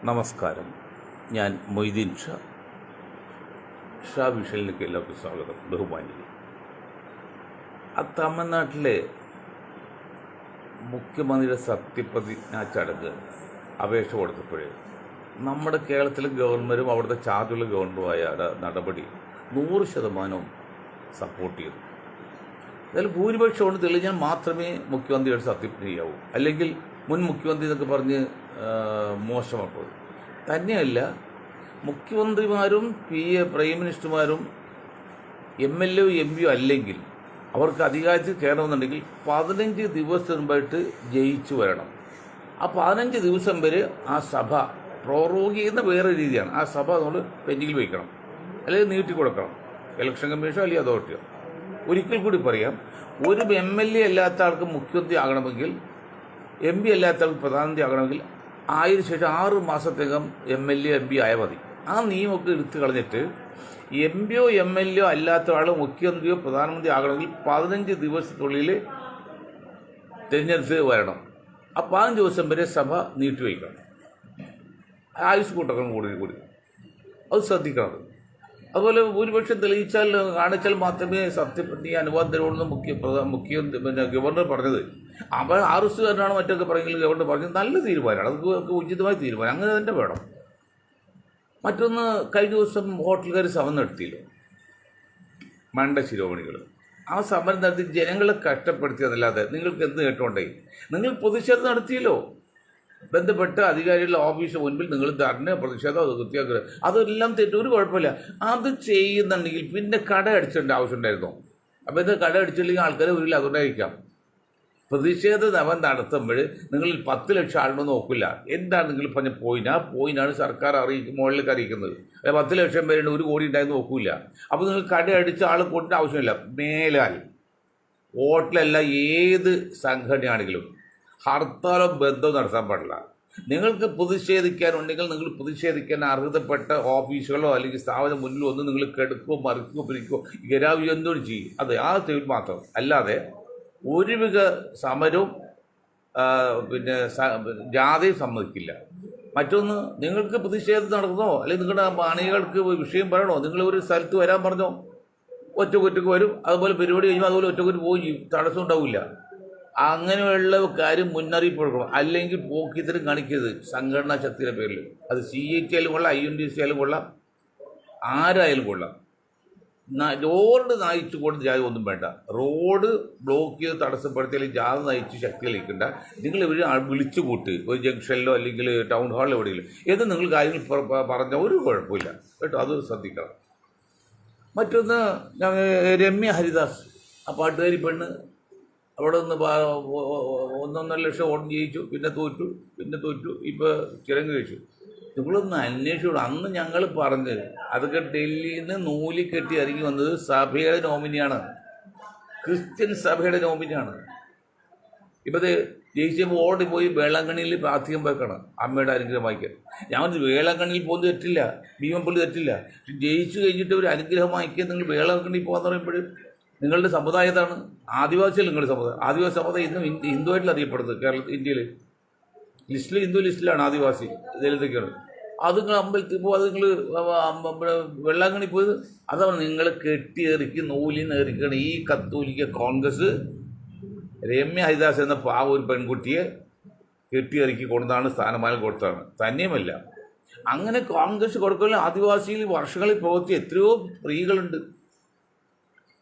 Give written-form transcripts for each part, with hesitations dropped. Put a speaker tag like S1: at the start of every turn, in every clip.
S1: നമസ്കാരം. ഞാൻ മൊയ്തീൻ ഷാ വിഷലിലേക്ക് എല്ലാവർക്കും സ്വാഗതം. ബഹുമാനി, തമിഴ്നാട്ടിലെ മുഖ്യമന്ത്രിയുടെ സത്യപ്രതിജ്ഞാ ചടങ്ങ് അപേക്ഷ കൊടുത്തപ്പോഴേ നമ്മുടെ കേരളത്തിലെ ഗവൺമെൻറ്റും അവിടുത്തെ ചാർജുള്ള ഗവൺമെൻറ്റുമായ നടപടി 100% സപ്പോർട്ട് ചെയ്തു. അതിൽ ഭൂരിപക്ഷം കൊണ്ട് തെളിഞ്ഞാൽ മാത്രമേ മുഖ്യമന്ത്രിയുടെ സത്യപ്രതിജ്ഞ ചെയ്യാവൂ, അല്ലെങ്കിൽ മുൻ മുഖ്യമന്ത്രി എന്നൊക്കെ പറഞ്ഞ് മോശമാക്കും. തന്നെയല്ല, മുഖ്യമന്ത്രിമാരും പ്രൈം മിനിസ്റ്റർമാരും MLA MP അല്ലെങ്കിൽ അവർക്ക് അധികാരത്തിൽ കയറണമെന്നുണ്ടെങ്കിൽ 15 ദിവസം മുമ്പായിട്ട് ജയിച്ചു വരണം. ആ 15 ദിവസം വരെ ആ സഭ പ്രോറോഗ് ചെയ്യുന്ന വേറെ രീതിയാണ്. ആ സഭ നമ്മൾ പെൻഡിങ്ങിൽ വയ്ക്കണം, അല്ലെങ്കിൽ നീട്ടിക്കൊടുക്കണം. ഇലക്ഷൻ കമ്മീഷനോ അല്ലെങ്കിൽ അതോറിറ്റിയോ. ഒരിക്കൽ കൂടി പറയാം, ഒരു MLA അല്ലാത്ത ആൾക്ക് മുഖ്യമന്ത്രി ആകണമെങ്കിൽ, MP അല്ലാത്ത ആൾക്ക് പ്രധാനമന്ത്രി ആകണമെങ്കിൽ ആയതിനു ശേഷം 6 മാസത്തേക്കും MLA MP ആയാൽ മതി. ആ നിയമമൊക്കെ എടുത്തു കളഞ്ഞിട്ട് MP യോ MLA യോ അല്ലാത്ത ആൾ മുഖ്യമന്ത്രിയോ പ്രധാനമന്ത്രി ആകണമെങ്കിൽ 15 ദിവസത്തിനുള്ളിൽ തിരഞ്ഞെടുത്ത് വരണം. ആ 15 ദിവസം വരെ സഭ നീട്ടിവയ്ക്കണം. ആയുസ് കൂട്ടക്കണം കൂടി. അത് ശ്രദ്ധിക്കണം. അതുപോലെ ഭൂരിപക്ഷം തെളിയിച്ചാൽ കാണിച്ചാൽ മാത്രമേ സത്യപ്രതിജ്ഞ അനുവാദം തരുള്ളൂ. മുഖ്യമന്ത്രി ഗവർണർ പറഞ്ഞത്. അവർ RSകാരനാണ് മറ്റൊക്കെ പറയുമെങ്കിൽ ഗവർണർ പറഞ്ഞത് നല്ല തീരുമാനമാണ്. അത് ഉചിതമായ തീരുമാനം, അങ്ങനെ തന്നെ വേണം. മറ്റൊന്ന്, കഴിഞ്ഞ ദിവസം ഹോട്ടലുകാർ സമരം നടത്തിയല്ലോ, മണ്ട ശിരോമണികൾ. ആ സമരം നടത്തി ജനങ്ങളെ കഷ്ടപ്പെടുത്തിയതല്ലാതെ നിങ്ങൾക്ക് എന്ത് കേട്ടോണ്ടേ? നിങ്ങൾ പ്രതിഷേധം നടത്തിയല്ലോ. ബന്ധപ്പെട്ട അധികാരികളുടെ ഓഫീസിന് മുൻപിൽ നിങ്ങൾ ധർണ, പ്രതിഷേധം, സത്യാഗ്രഹം, അതെല്ലാം തെറ്റ്, ഒരു കുഴപ്പമില്ല. അത് ചെയ്യുന്നുണ്ടെങ്കിൽ പിന്നെ കട അടിച്ചേണ്ട ആവശ്യമുണ്ടായിരുന്നോ? അപ്പോൾ ഇത് കട അടിച്ചില്ലെങ്കിൽ ആൾക്കാരെ വരില്ല, അതുകൊണ്ടായിരിക്കാം. പ്രതിഷേധ നവം നടത്തുമ്പോൾ നിങ്ങൾ 10 ലക്ഷം ആളുണ്ടോ നോക്കില്ല. എന്താണ് നിങ്ങൾ പറഞ്ഞ പോയിന്റ്? ആ പോയിന്റാണ് സർക്കാർ മുകളിലേക്ക് അറിയിക്കുന്നത്. 10 ലക്ഷം പേരുണ്ട്, 1 കോടി ഉണ്ടായെന്ന് നോക്കില്ല. അപ്പോൾ നിങ്ങൾ കട അടിച്ച ആൾ കൊണ്ടിട്ട് ആവശ്യമില്ല. മേലാൽ ഹോട്ടലല്ല, ഏത് സംഘടനയാണെങ്കിലും ഹർത്താലോ ബന്ധവും നടത്താൻ പാടില്ല. നിങ്ങൾക്ക് പ്രതിഷേധിക്കാനുണ്ടെങ്കിൽ നിങ്ങൾ പ്രതിഷേധിക്കാൻ അർഹതപ്പെട്ട ഓഫീസുകളോ അല്ലെങ്കിൽ സ്ഥാപനം മുന്നിലോ ഒന്ന് നിങ്ങൾ കെടുക്കുകയോ മറിക്കുകയോ പിരിക്കുകയോ ഗരാവി എന്തോടും ചെയ്യും. അത് ആ തെളിവ് മാത്രം. അല്ലാതെ ഒരുവിധ സമരവും ജാഥയും സമ്മതിക്കില്ല. മറ്റൊന്ന്, നിങ്ങൾക്ക് പ്രതിഷേധം നടക്കുന്നോ അല്ലെങ്കിൽ നിങ്ങളുടെ അണികൾക്ക് വിഷയം പറയണോ, നിങ്ങൾ ഒരു സ്ഥലത്ത് വരാൻ പറഞ്ഞോ, ഒറ്റക്കൊറ്റക്ക് വരും. അതുപോലെ പരിപാടി കഴിയുമ്പോൾ അതുപോലെ ഒറ്റക്കൊറ്റ പോവുകയും ചെയ്യും, തടസ്സം ഉണ്ടാവില്ല. അങ്ങനെയുള്ള കാര്യം മുന്നറിയിപ്പ് കൊടുക്കണം. അല്ലെങ്കിൽ പോക്കിത്തരം കാണിക്കരുത് സംഘടനാ ശക്തിയുടെ പേരിൽ. അത് CIT ആയാലും കൊള്ളാം, INTC ആയാലും കൊള്ളാം, ആരായാലും കൊള്ളാം. റോഡ് നയിച്ചു കൊണ്ട് ജാഥ ഒന്നും വേണ്ട. റോഡ് ബ്ലോക്ക് ചെയ്ത് തടസ്സപ്പെടുത്തിയാലും ജാഥ നയിച്ച് ശക്തി കളിക്കണ്ട. നിങ്ങൾ ഇവർ വിളിച്ചു കൂട്ട്, ഒരു ജംഗ്ഷനിലോ അല്ലെങ്കിൽ ടൗൺ ഹാളിലോ എവിടെയെങ്കിലും എന്ന് നിങ്ങൾ കാര്യങ്ങൾ പറഞ്ഞാൽ ഒരു കുഴപ്പമില്ല കേട്ടോ. അത് ശ്രദ്ധിക്കണം. മറ്റൊന്ന്, രമ്യ ഹരിദാസ്, ആ പാട്ടുകാരി പെണ്ണ്, അവിടെ നിന്ന് 1.5 ലക്ഷം വോട്ട് ജയിച്ചു, പിന്നെ തോറ്റു, ഇപ്പോൾ ചിരങ്ങ് കഴിച്ചു. നിങ്ങളൊന്ന് അന്വേഷിച്ചു. അന്ന് ഞങ്ങൾ പറഞ്ഞ് അതൊക്കെ ഡൽഹിയിൽ നിന്ന് നൂലി കെട്ടി ഇറങ്ങി വന്നത് സഭയുടെ നോമിനിയാണ്, ക്രിസ്ത്യൻ സഭയുടെ നോമിനിയാണ്. ഇപ്പത് ജയിച്ചപ്പോൾ ഓടി പോയി വേളാങ്കണ്ണിയിൽ പ്രാർത്ഥിക്കാൻ പോയിക്കാണ് അമ്മയുടെ അനുഗ്രഹം വായിക്കാൻ. ഞാൻ വേളാങ്കണ്ണിയിൽ പോകുന്നത് തെറ്റില്ല, ഭീമപ്പള്ളി തെറ്റില്ല. ജയിച്ചു കഴിഞ്ഞിട്ട് ഒരു അനുഗ്രഹം വായിക്കാൻ നിങ്ങൾ വേളാങ്കണ്ണിയിൽ പോകാന്ന് പറയുമ്പോൾ നിങ്ങളുടെ സമുദായത്താണ്, ആദിവാസികൾ നിങ്ങളുടെ സമുദായം. ആദിവാസി സമുദായം ഇന്നും ഹിന്ദുവായിട്ടിൽ അറിയപ്പെടുന്നത് ഇന്ത്യയിൽ ലിസ്റ്റിൽ, ഹിന്ദു ലിസ്റ്റിലാണ് ആദിവാസി ദലിതൊക്കെയാണ്. അത് നിങ്ങൾ അമ്പലത്തിൽ പോകും, അത് നിങ്ങൾ വെള്ളാങ്കണ്ണി പോയത്, അതാണ് നിങ്ങൾ കെട്ടിയേറിക്ക് നൂലിന്ന് എറിക്കണം. ഈ കത്തോലിക്ക കോൺഗ്രസ് രമ്യ ഹരിദാസ് എന്ന പാവ ഒരു പെൺകുട്ടിയെ കെട്ടിയേറിക്ക് കൊണ്ടതാണ്, സ്ഥാനമാനം കൊടുത്തതാണ്. തന്നെയുമല്ല, അങ്ങനെ കോൺഗ്രസ് കൊടുക്കുന്ന ആദിവാസിയിൽ വർഷങ്ങളിൽ പ്രവർത്തിച്ച എത്രയോ സ്ത്രീകളുണ്ട്.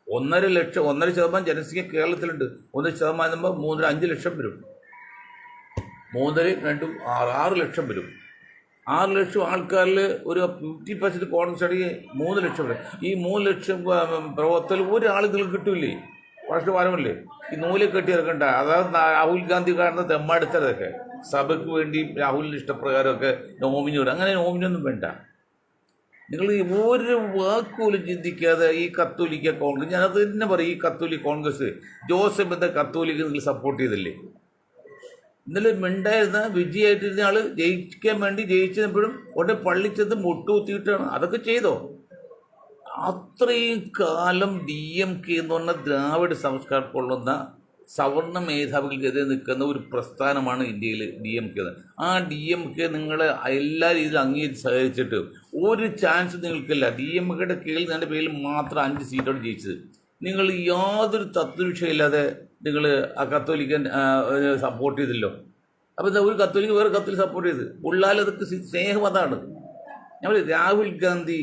S1: 1.5% ജനസംഖ്യ കേരളത്തിലുണ്ട്. 1% 3-5 ലക്ഷം വരും. 3-2-6 ലക്ഷം വരും. 6 ലക്ഷം ആൾക്കാരിൽ ഒരു 50% കോൺഗ്രസ് ആണെങ്കിൽ 3 ലക്ഷം വരും. ഈ 3 ലക്ഷം പ്രവർത്തനം ഒരാൾ നിങ്ങൾക്ക് കിട്ടൂലേ? വർഷഭാരമല്ലേ ഈ നൂല് കെട്ടി ഇറക്കണ്ട. അതായത് രാഹുൽ ഗാന്ധി കാണുന്ന തെമ്മാടുത്തതൊക്കെ സഭയ്ക്ക് വേണ്ടി രാഹുലിൻ്റെ ഇഷ്ടപ്രകാരമൊക്കെ നോമിനി വരും. അങ്ങനെ നോമിനിയൊന്നും വേണ്ട. നിങ്ങൾ ഒരു വാക്കുപോലും ചിന്തിക്കാതെ ഈ കത്തോലിക്ക കോൺഗ്രസ്, ഞാനത് തന്നെ പറയും, ഈ കത്തോലിക്ക കോൺഗ്രസ് ജോസഫ് എന്ന കത്തോലിക്ക നിങ്ങൾ സപ്പോർട്ട് ചെയ്തില്ലേ? ഇന്നലെ മിണ്ടായിരുന്ന വിജയായിട്ടിരുന്ന ആൾ ജയിക്കാൻ വേണ്ടി ജയിച്ചപ്പോഴും ഉടനെ പള്ളിച്ചത് മുട്ടുകുത്തിയിട്ടാണ്. അതൊക്കെ ചെയ്തോ? അത്രയും കാലം DMK എന്ന് പറഞ്ഞ ദ്രാവിഡ സംസ്കാരം കൊള്ളുന്ന സവർണ മേധാവികൾക്കെതിരെ നിൽക്കുന്ന ഒരു പ്രസ്ഥാനമാണ് ഇന്ത്യയിൽ DMK. ആ DMK നിങ്ങൾ എല്ലാ രീതിയിലും അംഗീകരിച്ച് സഹകരിച്ചിട്ട് ഒരു ചാൻസ് നിങ്ങൾക്കില്ല. DMKയുടെ കീഴിൽ നിങ്ങളുടെ പേരിൽ മാത്രം 5 സീറ്റോട് ജയിച്ചത്. നിങ്ങൾ യാതൊരു തത്വവിഷയമില്ലാതെ നിങ്ങൾ ആ കത്തോലിക്കൻ സപ്പോർട്ട് ചെയ്തല്ലോ. അപ്പോൾ എന്താ, ഒരു കത്തോലിക്ക് വേറെ കത്തോലിക്ക് സപ്പോർട്ട് ചെയ്ത് ഉള്ളാൽ അതൊക്കെ സ്നേഹം. അതാണ് നമ്മൾ രാഹുൽ ഗാന്ധി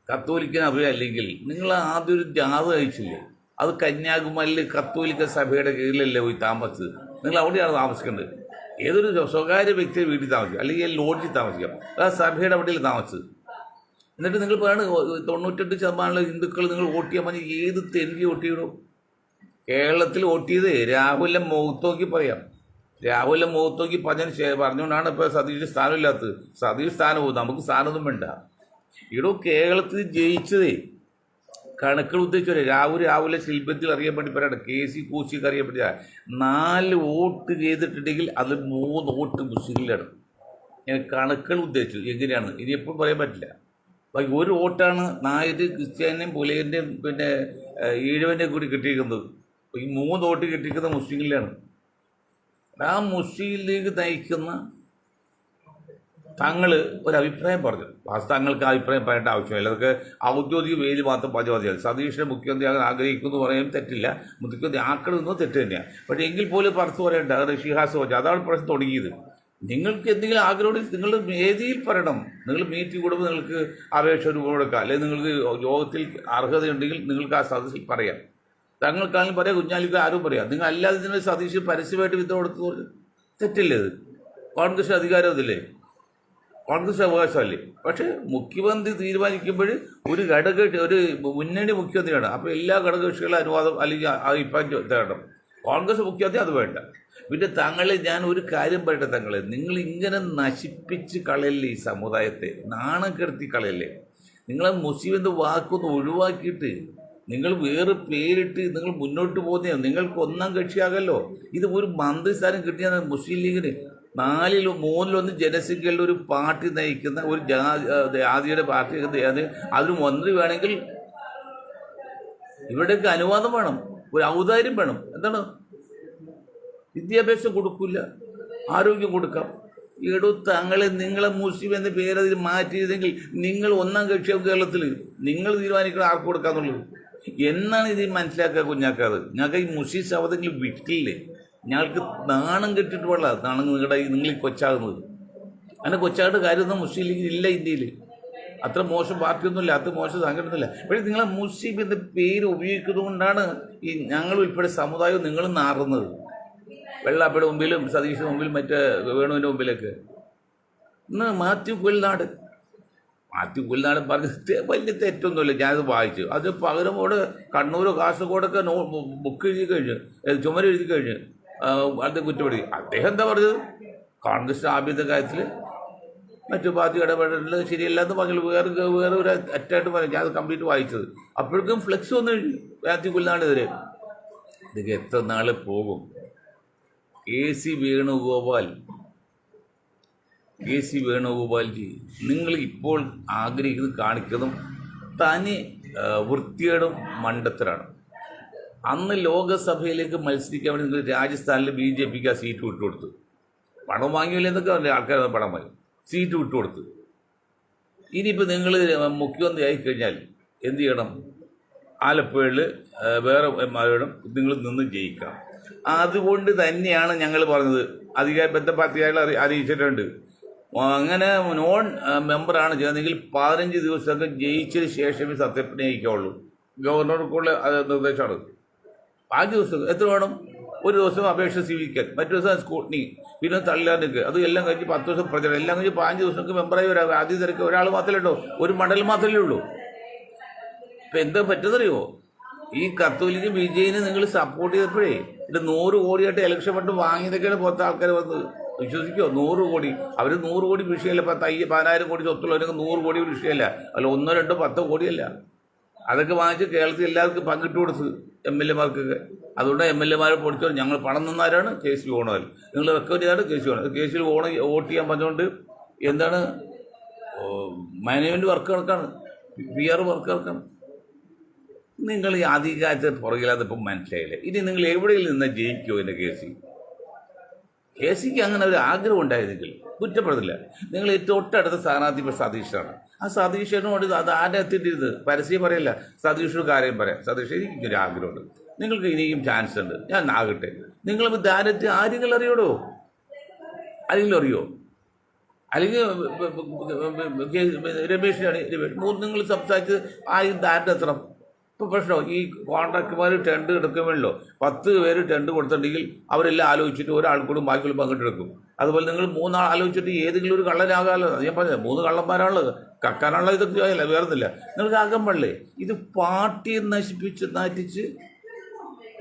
S1: കത്തോലിക്കൻ അല്ലെങ്കിൽ നിങ്ങൾ ആദ്യം ഒരു ജാഥ അയച്ചില്ലേ, അത് കന്യാകുമാരിയിൽ കത്തോലിക്ക സഭയുടെ കീഴിലല്ലേ പോയി താമസിച്ചത്. നിങ്ങൾ അവിടെയാണ് താമസിക്കേണ്ടത്. ഏതൊരു സ്വകാര്യ വ്യക്തിയുടെ വീട്ടിൽ താമസിക്കാം, അല്ലെങ്കിൽ ലോഡ്ജിൽ താമസിക്കാം. ആ സഭയുടെ അവിടെയിൽ താമസിച്ചത്. എന്നിട്ട് നിങ്ങൾ പറയാണ് 98% ഹിന്ദുക്കൾ നിങ്ങൾ വോട്ട് ചെയ്യാൻ പറഞ്ഞ് ഏത് തെണ്ടി വോട്ട് ചെയ്യണോ? കേരളത്തിൽ വോട്ട് ചെയ്ത് രാഹുലിനെ മുഖത്ത് നോക്കി പറയാം. രാഹുലിനെ മുഖത്ത് നോക്കി പറഞ്ഞുകൊണ്ടാണ് ഇപ്പോൾ സതീഷ് സ്ഥാനമില്ലാത്തത്. സതീഷ് സ്ഥാനം പോകും, നമുക്ക് സ്ഥാനമൊന്നും വേണ്ട. ഇവിടെ കേരളത്തിൽ ജയിച്ചതേ കണക്കുകൾ ഉദ്ദേശിച്ചു. രാവിലെ ശില്പത്തിൽ അറിയപ്പെട്ടി പറയണം, KC കോശിക്ക് അറിയപ്പെട്ട 4 വോട്ട് ചെയ്തിട്ടുണ്ടെങ്കിൽ അത് 3 വോട്ട് മുസ്ലിമിലാണ്. ഞാൻ കണക്കുകൾ ഉദ്ദേശിച്ചു. എങ്ങനെയാണ് ഇനി എപ്പോഴും പറയാൻ പറ്റില്ല. ബാക്കി 1 വോട്ടാണ് നായർ, ക്രിസ്ത്യാനിയും പുലയൻ്റെയും പിന്നെ ഈഴവൻ്റെയും കൂടി കിട്ടിയിരിക്കുന്നത്. ഈ 3 വോട്ട് കിട്ടിയിരിക്കുന്നത് മുസ്ലിങ്ങളിലാണ്. ആ മുസ്ലിം ലീഗ് നയിക്കുന്ന തങ്ങൾ ഒരഭിപ്രായം പറഞ്ഞു. തങ്ങൾക്ക് അഭിപ്രായം പറയേണ്ട ആവശ്യമില്ല. അതൊക്കെ ഔദ്യോഗിക വേദി മാത്രം പറഞ്ഞു മതിയാൽ. സതീഷിനെ മുഖ്യമന്ത്രി ആകാൻ ആഗ്രഹിക്കുന്നു പറയാനും തെറ്റില്ല, മുഖ്യമന്ത്രി ആക്കണമെന്നും തെറ്റ് തന്നെയാണ്. പക്ഷേ എങ്കിൽ പോലും പുറത്ത് പറയേണ്ട അത് ഷിഹാസ് വെച്ച് അതാണ് പ്രശ്നം തുടങ്ങിയത്. നിങ്ങൾക്ക് എന്തെങ്കിലും ആഗ്രഹമുണ്ടെങ്കിൽ നിങ്ങൾ വേദിയിൽ പറയണം. നിങ്ങൾ മീറ്റിംഗ് കൂടുമ്പോൾ നിങ്ങൾക്ക് അപേക്ഷ രൂപം കൊടുക്കാം, അല്ലെങ്കിൽ നിങ്ങൾക്ക് യോഗത്തിൽ അർഹതയുണ്ടെങ്കിൽ നിങ്ങൾക്ക് ആ സദസ്സിൽ പറയാം. തങ്ങൾക്കാണെങ്കിലും പറയാം, കുഞ്ഞാലിക്ക് ആരും പറയാം. നിങ്ങൾ അല്ലാതെ ഇതിന് സതീഷ് പരസ്യമായിട്ട് വിധ കൊടുത്തത് തെറ്റില്ലേ? അത് കോൺഗ്രസ് അധികാരം അതില്ലേ, കോൺഗ്രസ് അവകാശമല്ലേ? പക്ഷേ മുഖ്യമന്ത്രി തീരുമാനിക്കുമ്പോൾ ഒരു മുന്നണി മുഖ്യമന്ത്രിയാണ്. അപ്പോൾ എല്ലാ ഘടകകക്ഷികളും അനുവാദം അല്ലെങ്കിൽ അഭിപ്രായം തേടണം. കോൺഗ്രസ് മുഖ്യമന്ത്രി അത് വേണ്ട. പിന്നെ തങ്ങളെ ഞാൻ ഒരു കാര്യം പറയട്ടെ, തങ്ങളെ നിങ്ങൾ ഇങ്ങനെ നശിപ്പിച്ച് കളയല്ലേ ഈ സമുദായത്തെ, നാണം കെടുത്തി കളയല്ലേ. നിങ്ങളെ മുസ്ലിം എന്ന വാക്കൊന്ന് ഒഴിവാക്കിയിട്ട് നിങ്ങൾ വേറെ പേരിട്ട് നിങ്ങൾ മുന്നോട്ട് പോകുന്ന നിങ്ങൾക്ക് 1 കക്ഷിയാകല്ലോ. ഇത് ഒരു മന്ത്രിസ്ഥാനം കിട്ടിയ മുസ്ലിം ലീഗിന് 4 3 ജനസംഖ്യയുള്ള ഒരു പാർട്ടി നയിക്കുന്ന ഒരു ജാതിയുടെ പാർട്ടി അതിന് മന്ത്രി വേണമെങ്കിൽ ഇവിടെയൊക്കെ അനുവാദം വേണം, ഒരു ഔദാര്യം വേണം. എന്താണ്, വിദ്യാഭ്യാസം കൊടുക്കില്ല, ആരോഗ്യം കൊടുക്കാം. തങ്ങളെ നിങ്ങളെ മുസ്ലിം എന്ന പേരതിൽ മാറ്റിയതെങ്കിൽ നിങ്ങൾ 1 കക്ഷിയാവും കേരളത്തിൽ. നിങ്ങൾ തീരുമാനിക്കണം ആർക്ക് കൊടുക്കാന്നുള്ളത്. എന്നാണ് ഇത് മനസ്സിലാക്കുക കുഞ്ഞാക്കാത്? ഞങ്ങൾക്ക് ഈ മുസ്ലിം ശബ്ദങ്ങൾ വിട്ടില്ലേ? ഞങ്ങൾക്ക് നാണം കെട്ടിട്ട് പാടില്ല. നാണം നിങ്ങൾ ഈ കൊച്ചാകുന്നത്. അങ്ങനെ കൊച്ചാകേണ്ട കാര്യമൊന്നും മുസ്ലിം ലീഗിൽ ഇല്ല ഇന്ത്യയിൽ. അത്ര മോശം പാർട്ടിയൊന്നുമില്ല, അത്ര മോശം സംഘടനയൊന്നുമില്ല. പക്ഷേ നിങ്ങളെ മുസ്ലിം എന്ന പേര് ഉപയോഗിക്കുന്നത് കൊണ്ടാണ് ഈ ഞങ്ങൾ ഉൾപ്പെടെ സമുദായം നിങ്ങൾ നാറുന്നത്. വെള്ളാപ്പയുടെ മുമ്പിലും സതീഷിൻ്റെ മുമ്പിലും മറ്റേ വേണുവിൻ്റെ മുമ്പിലൊക്കെ. ഇന്ന് മാത്യു കുഴൽനാടൻ പറഞ്ഞ വലിയ തെറ്റൊന്നുമില്ല. ഞാനത് വായിച്ചു. അത് പകരം അവിടെ കണ്ണൂരോ കാസർഗോഡൊക്കെ ബുക്ക് എഴുതി കഴിഞ്ഞ്, ചുമരെഴുതി കഴിഞ്ഞ് അത് കുറ്റപ്പെടുത്തി. അദ്ദേഹം എന്താ പറഞ്ഞത്? കോൺഗ്രസ് ആഭ്യന്തര കാര്യത്തിൽ മറ്റു പാർട്ടി ഇടപെടലുള്ളത് ശരിയല്ലാന്ന് പറഞ്ഞു. വേറെ ഒരു അറ്റായിട്ട് പറഞ്ഞു. ഞാൻ അത് കംപ്ലീറ്റ് വായിച്ചത്. അപ്പോഴേക്കും ഫ്ലെക്സ് വന്നു കഴിഞ്ഞു മാത്യു കുഴൽനാടിനെതിരെ. ഇതൊക്കെ എത്ര നാൾ പോകും? KC വേണുഗോപാൽജി, നിങ്ങൾ ഇപ്പോൾ ആഗ്രഹിക്കുന്നത് കാണിക്കുന്നതും തനി വൃത്തികേടും മണ്ടത്തരാണ്. അന്ന് ലോകസഭയിലേക്ക് മത്സരിക്കാൻ വേണ്ടി നിങ്ങൾ രാജസ്ഥാനിൽ BJPക്ക് ആ സീറ്റ് വിട്ടുകൊടുത്തു. പണം വാങ്ങിയില്ല എന്നൊക്കെ ആൾക്കാർ പണം വാങ്ങി, സീറ്റ് വിട്ടുകൊടുത്തു. ഇനിയിപ്പോൾ നിങ്ങൾ മുഖ്യമന്ത്രി ആയിക്കഴിഞ്ഞാൽ എന്ത് ചെയ്യണം? ആലപ്പുഴയിൽ വേറെ മാരോടും നിങ്ങൾ നിന്ന് ജയിക്കണം. അതുകൊണ്ട് തന്നെയാണ് ഞങ്ങൾ പറഞ്ഞത്, ബന്ധ പാർട്ടികൾ അറിയിച്ചിട്ടുണ്ട്. അങ്ങനെ നോൺ മെമ്പറാണ് ചെയ്യുന്നതെങ്കിൽ 15 ദിവസമൊക്കെ ജയിച്ചതിന് ശേഷമേ സത്യപ്രതിജ്ഞ ചെയ്യിക്കാവുള്ളൂ. ഗവർണർക്കുള്ള നിർദ്ദേശമാണ്. 5 ദിവസം എത്ര വേണം? ഒരു ദിവസം അപേക്ഷ സ്വീകരിക്കാൻ, മറ്റു ദിവസം സ്കൂട്ടനി, പിന്നെ തള്ളാനൊക്കെ. അത് എല്ലാം കഴിഞ്ഞ് 10 ദിവസം പ്രചരണം, എല്ലാം കഴിഞ്ഞ് 15 ദിവസമൊക്കെ മെമ്പറായി വരാം. ആദ്യം തിരക്ക് ഒരാൾ മാത്രമേ ഉള്ളൂ, ഒരു മണ്ഡലം മാത്രമേ ഉള്ളൂ. ഇപ്പം എന്താ പറ്റുന്നറിയോ? ഈ കത്തോലിക്ക് BJPനെ നിങ്ങൾ സപ്പോർട്ട് ചെയ്തപ്പോഴേ ഇത് 100 കോടിയായിട്ട് ഇലക്ഷൻ ഫണ്ട് വാങ്ങിയതൊക്കെയാണ് പുറത്തെ ആൾക്കാർ വന്നത്. വിശ്വസിക്കുമോ? 100 കോടി. അവർ 100 കോടി വിഷയമല്ല. 10,000 കോടി സ്വത്തുള്ളവർക്ക് 100 കോടി വിഷയമല്ല. അല്ല 1 2 10 കോടിയല്ല. അതൊക്കെ വാങ്ങിച്ച് കേരളത്തിൽ എല്ലാവർക്കും പങ്കിട്ട് കൊടുത്ത് MLA-മാർക്കൊക്കെ. അതുകൊണ്ട് MLA-മാരെ പൊടിച്ചോ ഞങ്ങൾ പണം നിന്നാരാണ് KC ഓണർ. നിങ്ങൾ റെക്കവർ ചെയ്താണ് KC ഓണർ. KC വോട്ട് ചെയ്യാൻ പറഞ്ഞുകൊണ്ട് എന്താണ് മാനേജ്മെൻറ്റ് വർക്ക് കണക്കാണ്, PR വർക്ക് കണക്കാണ്. നിങ്ങൾ ഈ അധികാരത്തെ പുറകിലാതിപ്പം മനസ്സിലായില്ലേ. ഇനി നിങ്ങൾ എവിടെയിൽ നിന്ന് ജയിക്കുമോ എൻ്റെ കേസിക്ക് അങ്ങനെ ഒരു ആഗ്രഹം ഉണ്ടായിരുന്നെങ്കിൽ കുറ്റപ്പെടുന്നില്ല. നിങ്ങൾ തൊട്ടടുത്ത സ്ഥാനാർത്ഥി ഇപ്പോൾ സതീഷാണ്. ആ സതീഷിനോട് അത് ആരെ എത്തിയിട്ടിരുന്നത് പരസ്യം പറയല്ല, സതീഷിനോട് കാര്യം പറയാം. സതീഷ്, എനിക്കൊരു ആഗ്രഹമുണ്ട്, നിങ്ങൾക്ക് ഇനിയും ചാൻസ് ഉണ്ട്, ഞാൻ ആകട്ടെ. നിങ്ങൾ ധാരത്തെ ആരെങ്കിലും അറിയോടോ? ആരെങ്കിലും അറിയോ? അല്ലെങ്കിൽ രമേശാണ് നിങ്ങൾ സംസാരിച്ച് ആ ധാരണ എത്തണം. ഇപ്പോൾ പ്രശ്നം ഈ കോൺട്രാക്ടർമാർ ടെൻഡ് എടുക്കുമല്ലോ, 10 പേര് ടെൻഡ് കൊടുത്തിട്ടുണ്ടെങ്കിൽ അവരെല്ലാം ആലോചിച്ചിട്ട് ഒരാൾക്കൂടും ബാക്കിയുള്ള പങ്കിട്ടെടുക്കും. അതുപോലെ നിങ്ങൾ 3 ആൾ ആലോചിച്ചിട്ട് ഏതെങ്കിലും ഒരു കള്ളനാകാമല്ലോ. ഞാൻ പറഞ്ഞത് 3 കള്ളന്മാരാണുള്ളത്, കക്കാനുള്ള ഇതൊക്കെ ആയില്ല, വേറൊന്നുമില്ല. നിങ്ങൾക്ക് ആകാൻ പാടില്ലേ? ഇത് പാർട്ടിയെ നശിപ്പിച്ച് നാറ്റിച്ച്,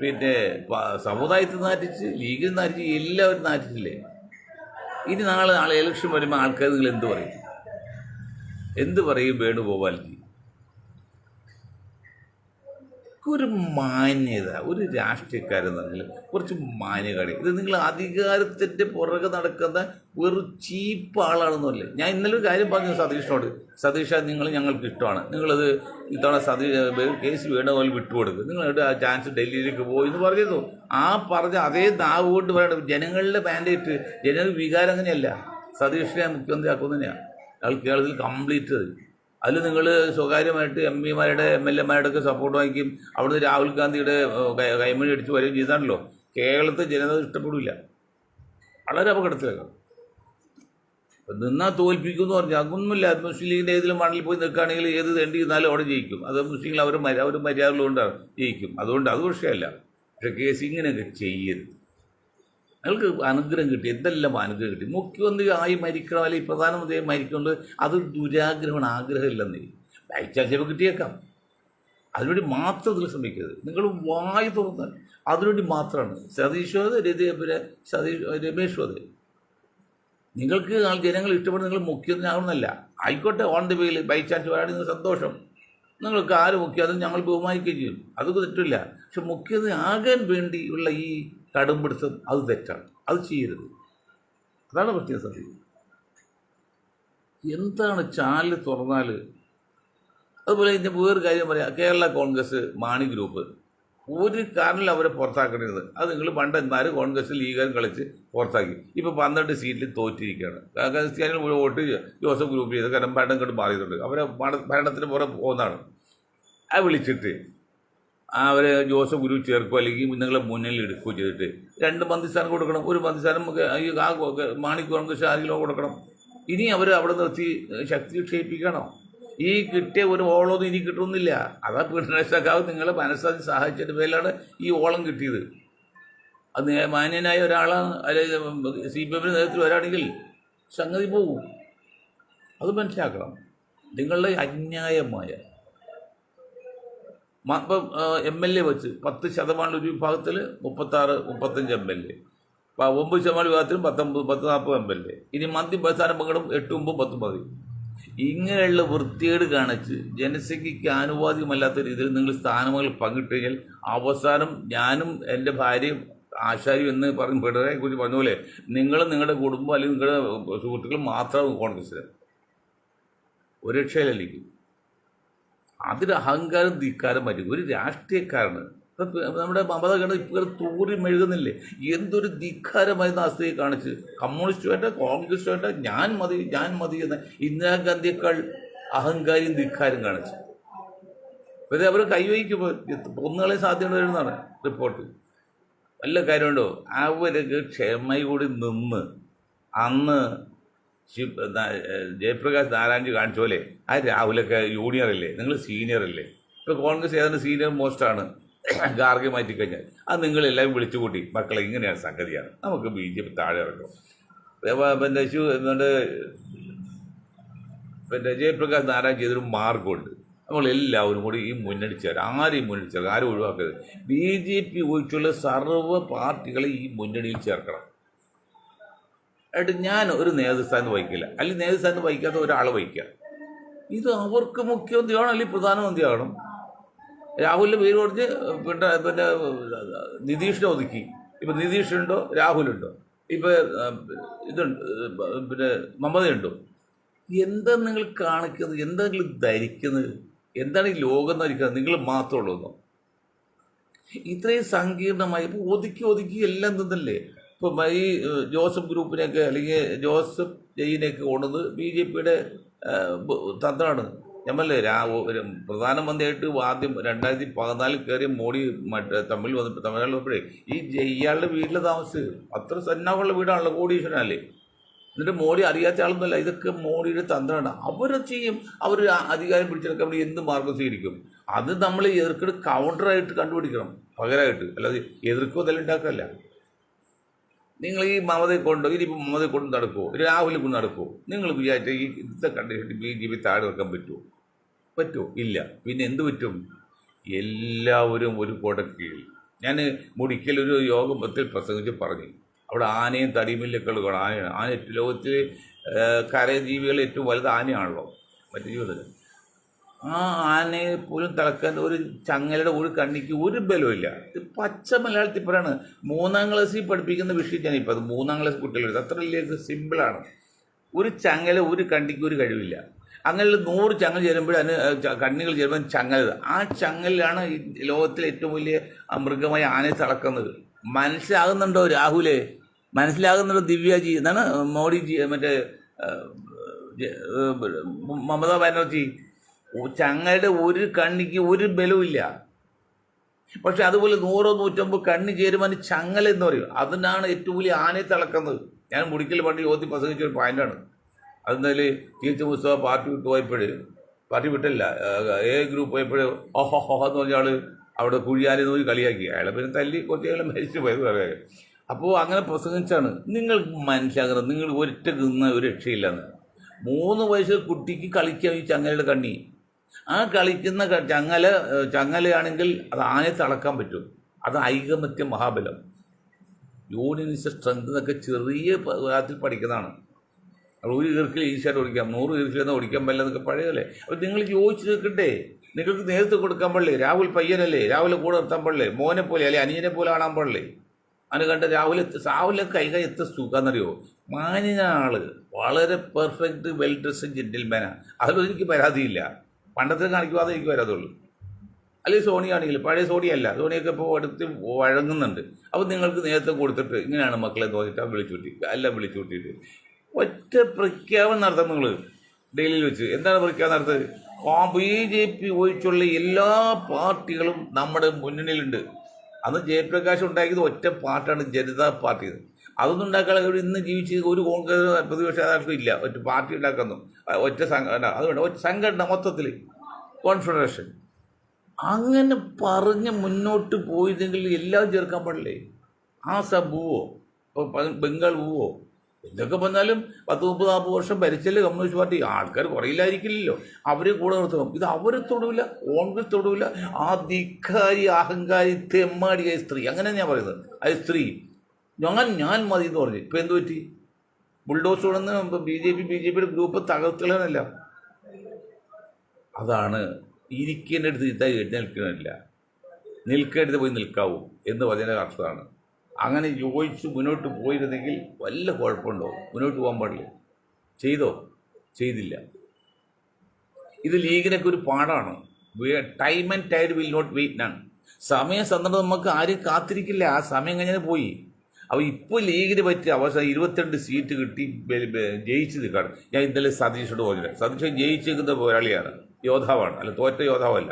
S1: പിന്നെ സമുദായത്തിൽ നാറ്റിച്ച്, ലീഗിൽ നാറ്റിച്ച്, എല്ലാവരും നാറ്റിച്ചില്ലേ. ഇനി നാളെ ഇലക്ഷൻ വരുമ്പോൾ ആൾക്കാർ നിങ്ങൾ എന്ത് പറയും വേണുഗോപാൽജി? ഒരു മാന്യത, ഒരു രാഷ്ട്രീയക്കാരെന്ന് പറഞ്ഞാൽ കുറച്ച് മാന്യകാടി. ഇത് നിങ്ങൾ അധികാരത്തിൻ്റെ പുറകെ നടക്കുന്ന ഒരു ചീപ്പ് ആളാണെന്നല്ലേ. ഞാൻ ഇന്നലെ ഒരു കാര്യം പറഞ്ഞു സതീഷിനോട്, സതീഷ ഞങ്ങൾക്ക് ഇഷ്ടമാണ്, നിങ്ങളത് ഇത്തവണ കേസ് വേണുഗോപാൽ വിട്ടുകൊടുക്കുക, നിങ്ങളുടെ ആ ചാൻസ് ഡൽഹിയിലേക്ക് പോയി എന്ന് പറഞ്ഞിരുന്നു. ആ പറഞ്ഞ അതേ നാവ് കൊണ്ട് പറയണം. ജനങ്ങളുടെ മാൻഡേറ്റ്, ജനങ്ങളുടെ വികാരം അങ്ങനെയല്ല. സതീഷിനെ മുഖ്യമന്ത്രി ആക്കുന്നതന്നെയാണ് കേരളത്തിൽ കംപ്ലീറ്റ്. അതിൽ നിങ്ങൾ സ്വകാര്യമായിട്ട് എം പിമാരുടെ MLA-മാരുടെ ഒക്കെ സപ്പോർട്ട് വാങ്ങിക്കും. അവിടുന്ന് രാഹുൽ ഗാന്ധിയുടെ കൈമണി അടിച്ച് വരികയും ചെയ്താണല്ലോ. കേരളത്തെ ജനത ഇഷ്ടപ്പെടില്ല, വളരെ അപകടത്തിലേക്കാണ്. നിന്നാൽ തോൽപ്പിക്കുമെന്ന് പറഞ്ഞു അതൊന്നുമില്ല. മുസ്ലിം ലീഗിൻ്റെ ഏതെങ്കിലും മണ്ണിൽ പോയി നിൽക്കുകയാണെങ്കിൽ ഏത് തെണ്ടി നിന്നാലും അവിടെ ജയിക്കും. അത് മുസ്ലിങ്ങൾ അവർ മര്യാദകളുകൊണ്ടാണ് ജയിക്കും. അതുകൊണ്ട് അത് വിഷയമല്ല. പക്ഷേ കേസ് ഇങ്ങനെയൊക്കെ ചെയ്യരുത്. ഞങ്ങൾക്ക് അനുഗ്രഹം കിട്ടി, എന്തെല്ലാം അനുഗ്രഹം കിട്ടി. മുഖ്യമന്ത്രി ആയി മരിക്കണം, അല്ലെങ്കിൽ പ്രധാനമന്ത്രിയായി മരിക്കുന്നത് അത് ദുരാഗ്രഹമാണ്, ആഗ്രഹമില്ലെന്നേ. ബൈച്ചാൻസ് കിട്ടിയേക്കാം, അതിനുവേണ്ടി മാത്രം ഇതിൽ ശ്രമിക്കരുത്. നിങ്ങൾ വായി തുറന്നാൽ അതിനുവേണ്ടി മാത്രമാണ്. സതീഷോ രമേശോ അതെ, നിങ്ങൾക്ക് ജനങ്ങൾ ഇഷ്ടപ്പെടുന്ന നിങ്ങൾ മുഖ്യമന്ത്രി ആവണമെന്നല്ല. ആയിക്കോട്ടെ, ഓൺ ദി വേയിൽ ബൈച്ചാൻസ് വരാൻ നിങ്ങൾ സന്തോഷം, നിങ്ങൾക്ക് ആര് മുഖ്യം അത് ഞങ്ങൾ ബഹുമാനിക്കുകയും ചെയ്യും, അതൊക്കെ തെറ്റില്ല. പക്ഷെ മുഖ്യമന്ത്രി ആകാൻ വേണ്ടിയുള്ള ഈ കടുംപിടുത്തം അത് തെറ്റാണ്, അത് ചെയ്യരുത്. അതാണ് പ്രത്യേക സത്യം. എന്താണ് ചാനൽ തുറന്നാൽ. അതുപോലെ ഇതിൻ്റെ വേറൊരു കാര്യം പറയാം. കേരള കോൺഗ്രസ് മാണി ഗ്രൂപ്പ് ഒരു കാരണത്തിൽ അവരെ പുറത്താക്കേണ്ടത്. അത് നിങ്ങൾ പണ്ടന്മാർ കോൺഗ്രസ് ലീഗുകാരും കളിച്ച് പുറത്താക്കി. ഇപ്പോൾ 12 സീറ്റിൽ തോറ്റിരിക്കുകയാണ്. ക്രിസ്ത്യാനികൾ മുഴുവൻ വോട്ട് ജോസഫ് ഗ്രൂപ്പ് ചെയ്ത്, കാരണം ഭരണം ഇങ്ങോട്ട് മാറിയിട്ടുണ്ട്. അവരെ ഭരണത്തിന് പുറം പോകുന്നതാണ്. അത് വിളിച്ചിട്ട് അവരെ ജോസഫ് ഗ്രൂപ്പ് ചേർക്കുക, അല്ലെങ്കിൽ നിങ്ങളെ മുന്നിൽ എടുക്കുകയോ ചെയ്തിട്ട് 2 മന്ത്രിസ്ഥാനം കൊടുക്കണം. ഒരു മന്ത്രിസ്ഥാനം മാണി കോൺഗ്രസ് ആരെങ്കിലും കൊടുക്കണം. ഇനി അവർ അവിടെ നിർത്തി ശക്തി ക്ഷയിപ്പിക്കണോ? ഈ കിട്ടിയ ഒരു ഓളമൊന്നും ഇനി കിട്ടുന്നില്ല. അതാ പിണറായി സഖാവ് നിങ്ങളെ മനസ്സാക്കി സഹായിച്ചതിൻ്റെ പേരിലാണ് ഈ ഓളം കിട്ടിയത്. അത് മാന്യനായ ഒരാളാണ്, അല്ലെങ്കിൽ CPM നേതൃത്വത്തിൽ വരാണെങ്കിൽ സംഗതി പോകും. അത് മനസ്സിലാക്കണം. നിങ്ങളുടെ അന്യായമായ ഇപ്പം MLA വെച്ച് 10% ഒരു വിഭാഗത്തിൽ 36-35 MLA, 9% വിഭാഗത്തിലും 19-40 MLA. ഇനി മന്ത്രി സ്ഥാനം പങ്കെടും 8, 9, 10 മതി. ഇങ്ങനെയുള്ള വൃത്തികേട് കാണിച്ച് ജനസംഖ്യയ്ക്ക് ആനുപാതികമല്ലാത്ത രീതിയിൽ നിങ്ങൾ സ്ഥാനങ്ങൾ പങ്കിട്ട് കഴിഞ്ഞാൽ അവസാനം ഞാനും എൻ്റെ ഭാര്യയും ആശാരിയും എന്ന് പറഞ്ഞ് പിണറായിയെ കുറിച്ച് പറഞ്ഞ പോലെ നിങ്ങളും നിങ്ങളുടെ കുടുംബം അല്ലെങ്കിൽ നിങ്ങളുടെ സുഹൃത്തുക്കൾ മാത്രമാകും കോൺഗ്രസ്സിൽ. ഒരു രക്ഷയിലല്ലിക്കും. അതിൽ അഹങ്കാരം ധിക്കാരം പറ്റും. ഒരു രാഷ്ട്രീയക്കാരന് നമ്മുടെ മമത കണ്ട് ഇപ്പോൾ തൂറി മെഴുകുന്നില്ലേ, എന്തൊരു ധിക്കാരമായിരുന്നു ആ സ്ത്രീയെ കാണിച്ച്. കമ്മ്യൂണിസ്റ്റ് വേണ്ട, കോൺഗ്രസ് വേണ്ട, ഞാൻ മതി എന്ന ഇന്ദിരാഗാന്ധിയേക്കാൾ അഹങ്കാരിയും ധിക്കാരും കാണിച്ചു. പക്ഷേ അവർ കൈവയ്ക്കുമ്പോൾ പൊന്നുകളെ സാധ്യത വരുന്നതാണ് റിപ്പോർട്ട്. വല്ല കാര്യമുണ്ടോ? അവരൊക്കെ ക്ഷമയോടെ നിന്ന് അന്ന് ജയപ്രകാശ് നാരായണജി കാണിച്ച പോലെ ആ രാഹുലൊക്കെ ജൂനിയറല്ലേ, നിങ്ങൾ സീനിയറല്ലേ. ഇപ്പോൾ കോൺഗ്രസ് ഏതാണ്ട് സീനിയർ മോസ്റ്റാണ് ഗാർഗെ മാറ്റിക്കഴിഞ്ഞാൽ. അത് നിങ്ങളെല്ലാം വിളിച്ചു കൂട്ടി, മക്കളെ ഇങ്ങനെയാണ് സംഗതിയാണ്, നമുക്ക് BJP താഴെ ഇറക്കും. പിന്നെ ജയപ്രകാശ് നാരായണൻ ചെയ്തൊരു മാർഗമുണ്ട്. നമ്മളെല്ലാവരും കൂടി ഈ മുന്നണി ചേരാം. ആരെയും മുന്നണി ചേർക്കാം, ആരും ഒഴിവാക്കരുത്. BJP ഒഴിച്ചുള്ള സർവ്വ പാർട്ടികളെ ഈ മുന്നണിയിൽ ചേർക്കണം. ആയിട്ട് ഞാൻ ഒരു നേതൃസ്ഥാനം വഹിക്കില്ല, അല്ലെങ്കിൽ നേതൃസ്ഥാനം വഹിക്കാത്ത ഒരാളെ വഹിക്കുക. ഇത് അവർക്ക് മുഖ്യമന്ത്രിയാണോ അല്ലെങ്കിൽ പ്രധാനമന്ത്രിയാകണം. രാഹുലിൻ്റെ പേര് പറഞ്ഞ് പിന്നെ നിതീഷിനെ ഒതുക്കി. ഇപ്പം നിതീഷുണ്ടോ, രാഹുലുണ്ടോ, ഇപ്പം ഇതുണ്ട്, പിന്നെ മമതയുണ്ടോ? എന്താ നിങ്ങൾ കാണിക്കുന്നത്, എന്താ നിങ്ങൾ ധരിക്കുന്നത്? എന്താണ് ഈ ലോകം എന്ന് ഇരിക്കുന്നത്? നിങ്ങൾ മാത്രമേ ഉള്ളൂ. ഇത്രയും സങ്കീർണമായി ഇപ്പോൾ ഒതുക്കി എല്ലാം തിന്നല്ലേ. ഇപ്പം ഈ ജോസഫ് ഗ്രൂപ്പിനെയൊക്കെ അല്ലെങ്കിൽ ജോസഫ് ജയിനെയൊക്കെ കൊണ്ടത് BJP-യുടെ തന്ത്രമാണ്. ഞമ്മല്ലേ പ്രധാനമന്ത്രിയായിട്ട് ആദ്യം 2014 കയറിയ മോഡി തമിഴ്നാട്ടിൽ വന്നപ്പോഴേ ഇയാളുടെ വീട്ടിൽ താമസിച്ചത് അത്ര സന്നാഹമുള്ള വീടാണല്ലോ, കോടീശ്വരനല്ലേ. എന്നിട്ട് മോഡി അറിയാത്ത ആളൊന്നുമല്ല, ഇതൊക്കെ മോഡിയുടെ തന്ത്രമാണ്. അവരെ ചെയ്യും, അവർ അധികാരം പിടിച്ചെടുക്കാൻ വേണ്ടി എന്ത് മാർഗം സ്വീകരിക്കും. അത് നമ്മൾ എതിർക്കിട്ട് കൗണ്ടറായിട്ട് കണ്ടുപിടിക്കണം, പകരമായിട്ട്. അല്ലാതെ എതിർക്കോ ഉണ്ടാക്കല്ല. നിങ്ങൾ ഈ മമതയെ കൊണ്ടോ ഇനിയിപ്പോൾ മമതയെ കൊണ്ട് നടക്കുമോ, രാഹുലിനെ കൊണ്ട് നടക്കുമോ? നിങ്ങൾ വിചാരിച്ച ഈ ഇന്നത്തെ കണ്ടീഷൻ BJP താഴെ വെക്കാൻ പറ്റുമോ? ഇല്ല. പിന്നെ എന്ത് പറ്റും? എല്ലാവരും ഒരു കൊടക്കീഴിൽ. ഞാൻ മുടിക്കലൊരു യോഗത്തിൽ പ്രസംഗിച്ച് പറഞ്ഞു, അവിടെ ആനയും തടിമില്ലൊക്കെ ഉള്ള ആനയാണ്. ആന ലോകത്തിൽ കരജീവികൾ ഏറ്റവും വലുത് ആനയാണല്ലോ, മറ്റു ജീവിതത്തിൽ. ആ ആനയെ പോലും തിളക്കാൻ ഒരു ചങ്ങലയുടെ ഒരു കണ്ണിക്ക് ഒരു ബലമില്ല. ഇത് പച്ച മലയാളത്തിൽ പറയാണ്. 3ാം ക്ലാസ്സിൽ പഠിപ്പിക്കുന്ന വിഷയത്താണ് ഇപ്പോൾ അത്. 3ാം ക്ലാസ് കുട്ടികൾ അത്ര വലിയ സിമ്പിളാണ്. ഒരു ചങ്ങല ഒരു കണ്ണിക്ക് ഒരു കഴിവില്ല. അങ്ങനെ 100 ചങ്ങൽ ചേരുമ്പോൾ അതിന് കണ്ണികൾ ചേരുമ്പോൾ ചങ്ങല, ആ ചങ്ങലിലാണ് ഈ ലോകത്തിലെ ഏറ്റവും വലിയ മൃഗമായ ആനയെ തിളക്കുന്നത്. മനസ്സിലാകുന്നുണ്ടോ രാഹുലെ? മനസ്സിലാകുന്നുണ്ടോ ദിവ്യാജി? എന്താണ് മോഡിജി, മറ്റേ മമതാ ബാനർജി? ചങ്ങയുടെ ഒരു കണ്ണിക്ക് ഒരു ബലമില്ല. പക്ഷെ അതുപോലെ 100-150 കണ്ണി ചേരുമ്പോൾ ചങ്ങല എന്ന് പറയും. അതിനാണ് ഏറ്റവും വലിയ ആനയെ തിളക്കുന്നത്. ഞാൻ മുടിക്കൽ പണ്ട് യോഗത്തിൽ പ്രസംഗിച്ചൊരു പോയിന്റാണ്. അതെന്നാല് ടീച്ചർ മുസ്തഫ പാർട്ടി വിട്ട് പോയപ്പോൾ, പാർട്ടി വിട്ടല്ല ഗ്രൂപ്പ് പോയപ്പോൾ എന്ന് പറഞ്ഞ ആൾ അവിടെ കുഴിയാനെ നോക്കി കളിയാക്കി. അയാളെ പിന്നെ തല്ലി കുറച്ച് മരിച്ചു പോയത് പറയാം. അപ്പോൾ അങ്ങനെ പ്രസംഗിച്ചാണ്. നിങ്ങൾ മനസ്സിലാക്കുന്നത് നിങ്ങൾ ഒറ്റ നിന്ന ഒരു രക്ഷയില്ലെന്ന്. 3 വയസ്സ് കുട്ടിക്ക് കളിക്കാൻ ഈ ചങ്ങലയുടെ കണ്ണി. ആ കളിക്കുന്ന ചങ്ങലയാണെങ്കിൽ അത് ആനയെ തളക്കാൻ പറ്റും. അത് ഐകമത്യ മഹാബലം, യൂണിയനിസ്റ്റ് സ്ട്രെങ്ത് എന്നൊക്കെ ചെറിയ കാര്യത്തിൽ പഠിക്കുന്നതാണ്. ഒരു ഈർക്കിൽ ഈസിയായിട്ട് ഓടിക്കാം, 100 ഈർക്കിലെന്ന് ഓടിക്കാൻ പറ്റില്ല എന്നൊക്കെ പഴയല്ലേ. അപ്പോൾ നിങ്ങൾ ചോദിച്ചു നിൽക്കട്ടെ, നിങ്ങൾക്ക് നേതൃത്വം കൊടുക്കാൻ പാടില്ലേ? രാഹുൽ പയ്യനല്ലേ, രാഹുലെ കൂടെ നിർത്താൻ പാടില്ലേ? മോനെ പോലെ അല്ലെ അനിയനെ പോലെ കാണാൻ പാടില്ലേ? അതിന് കണ്ട രാഹുലെ കൈകാര്യം എത്ര സുഖാന്നറിയോ? മാന്യനാള്, വളരെ പെർഫെക്റ്റ് വെൽ ഡ്രസ്ഡ് ജെന്റിൽമാനാണ്. അതിലൊന്നും എനിക്ക് പരാതിയില്ല. പണ്ടത്തെ കാണിക്കുവാതെ എനിക്ക് വരാതുള്ളൂ. അല്ലെങ്കിൽ സോണിയാണെങ്കിൽ പഴയ സോണിയല്ല, സോണിയൊക്കെ ഇപ്പോൾ അടുത്ത് വഴങ്ങുന്നുണ്ട്. അപ്പോൾ നിങ്ങൾക്ക് നേതൃത്വം കൊടുത്തിട്ട് ഇങ്ങനെയാണ് മക്കളെ തോന്നിട്ട് വിളിച്ചു കൂട്ടിയിട്ട് ഒറ്റ പ്രഖ്യാപനം നടത്താം നിങ്ങൾ ഡൽഹിയിൽ വെച്ച്. എന്താണ് പ്രഖ്യാപനം നടത്തുന്നത്? BJP ഒഴിച്ചുള്ള എല്ലാ പാർട്ടികളും നമ്മുടെ മുന്നണിയിലുണ്ട്. അന്ന് ജയപ്രകാശ് ഉണ്ടാക്കിയത് ഒറ്റ പാർട്ടിയാണ്, ജനതാ പാർട്ടി. അതൊന്നും ഉണ്ടാക്കാൻ ഇന്ന് ജീവിച്ച് ഒരു കോൺഗ്രസ് പ്രതിപക്ഷ നേതാക്കളും ഇല്ല. ഒറ്റ പാർട്ടി ഉണ്ടാക്കുന്നു, ഒറ്റ അതുകൊണ്ട് ഒറ്റ സംഘടന മൊത്തത്തിൽ കോൺഫെഡറേഷൻ. അങ്ങനെ പറഞ്ഞ് മുന്നോട്ട് പോയതെങ്കിൽ എല്ലാം ചേർക്കാൻ പാടില്ലേ? ആസാം പോവോ, ബംഗാൾ പോവോ, എന്തൊക്കെ പറഞ്ഞാലും 10-30-40 വർഷം ഭരിച്ചല്ലേ കമ്മ്യൂണിസ്റ്റ് പാർട്ടി. ആൾക്കാർ കുറയില്ലായിരിക്കില്ലല്ലോ, അവരെ കൂടെ നിർത്തണം. ഇത് അവരെ തൊടുവില്ല, കോൺഗ്രസ് തൊടുവില്ല. ആ ധിക്കാരി അഹങ്കാരി തെമ്മാടിയായ സ്ത്രീ, അങ്ങനെ ഞാൻ പറയുന്നത്. ആ സ്ത്രീ ഞാൻ മതി എന്ന് പറഞ്ഞു. ഇപ്പം എന്ത് പറ്റി? ബുൾഡോസ് കൊണ്ടെന്ന് BJPയുടെ ഗ്രൂപ്പ് തകർത്തലല്ല. അതാണ് ഇരിക്കേണ്ടടുത്ത് ഇത്തായി എഴുന്നേൽക്കണില്ല, നിൽക്കേണ്ടത് പോയി നിൽക്കാവൂ എന്ന് പറഞ്ഞതിൻ്റെ അർത്ഥമാണ്. അങ്ങനെ യോജിച്ച് മുന്നോട്ട് പോയിരുന്നെങ്കിൽ വല്ല കുഴപ്പമുണ്ടോ? മുന്നോട്ട് പോകാൻ പാടില്ല. ചെയ്തില്ല. ഇത് ലീഗിനൊക്കെ ഒരു പാടാണ്. Time and tide will not wait none. സന്ദർഭം നമുക്ക് ആരും കാത്തിരിക്കില്ല. ആ സമയം കഴിഞ്ഞാൽ പോയി. അപ്പോൾ ഇപ്പോൾ ലീഗിന് പറ്റിയ അവസാനം 22 സീറ്റ് കിട്ടി ജയിച്ചു നിൽക്കുകയാണ്. ഞാൻ ഇന്നലെ സതീഷോട് പറഞ്ഞില്ല, സതീഷ് ജയിച്ചിരിക്കുന്ന പോരാളിയാണ്, യോദ്ധാവാണ്, അല്ല തോറ്റ യോദ്ധാവല്ല.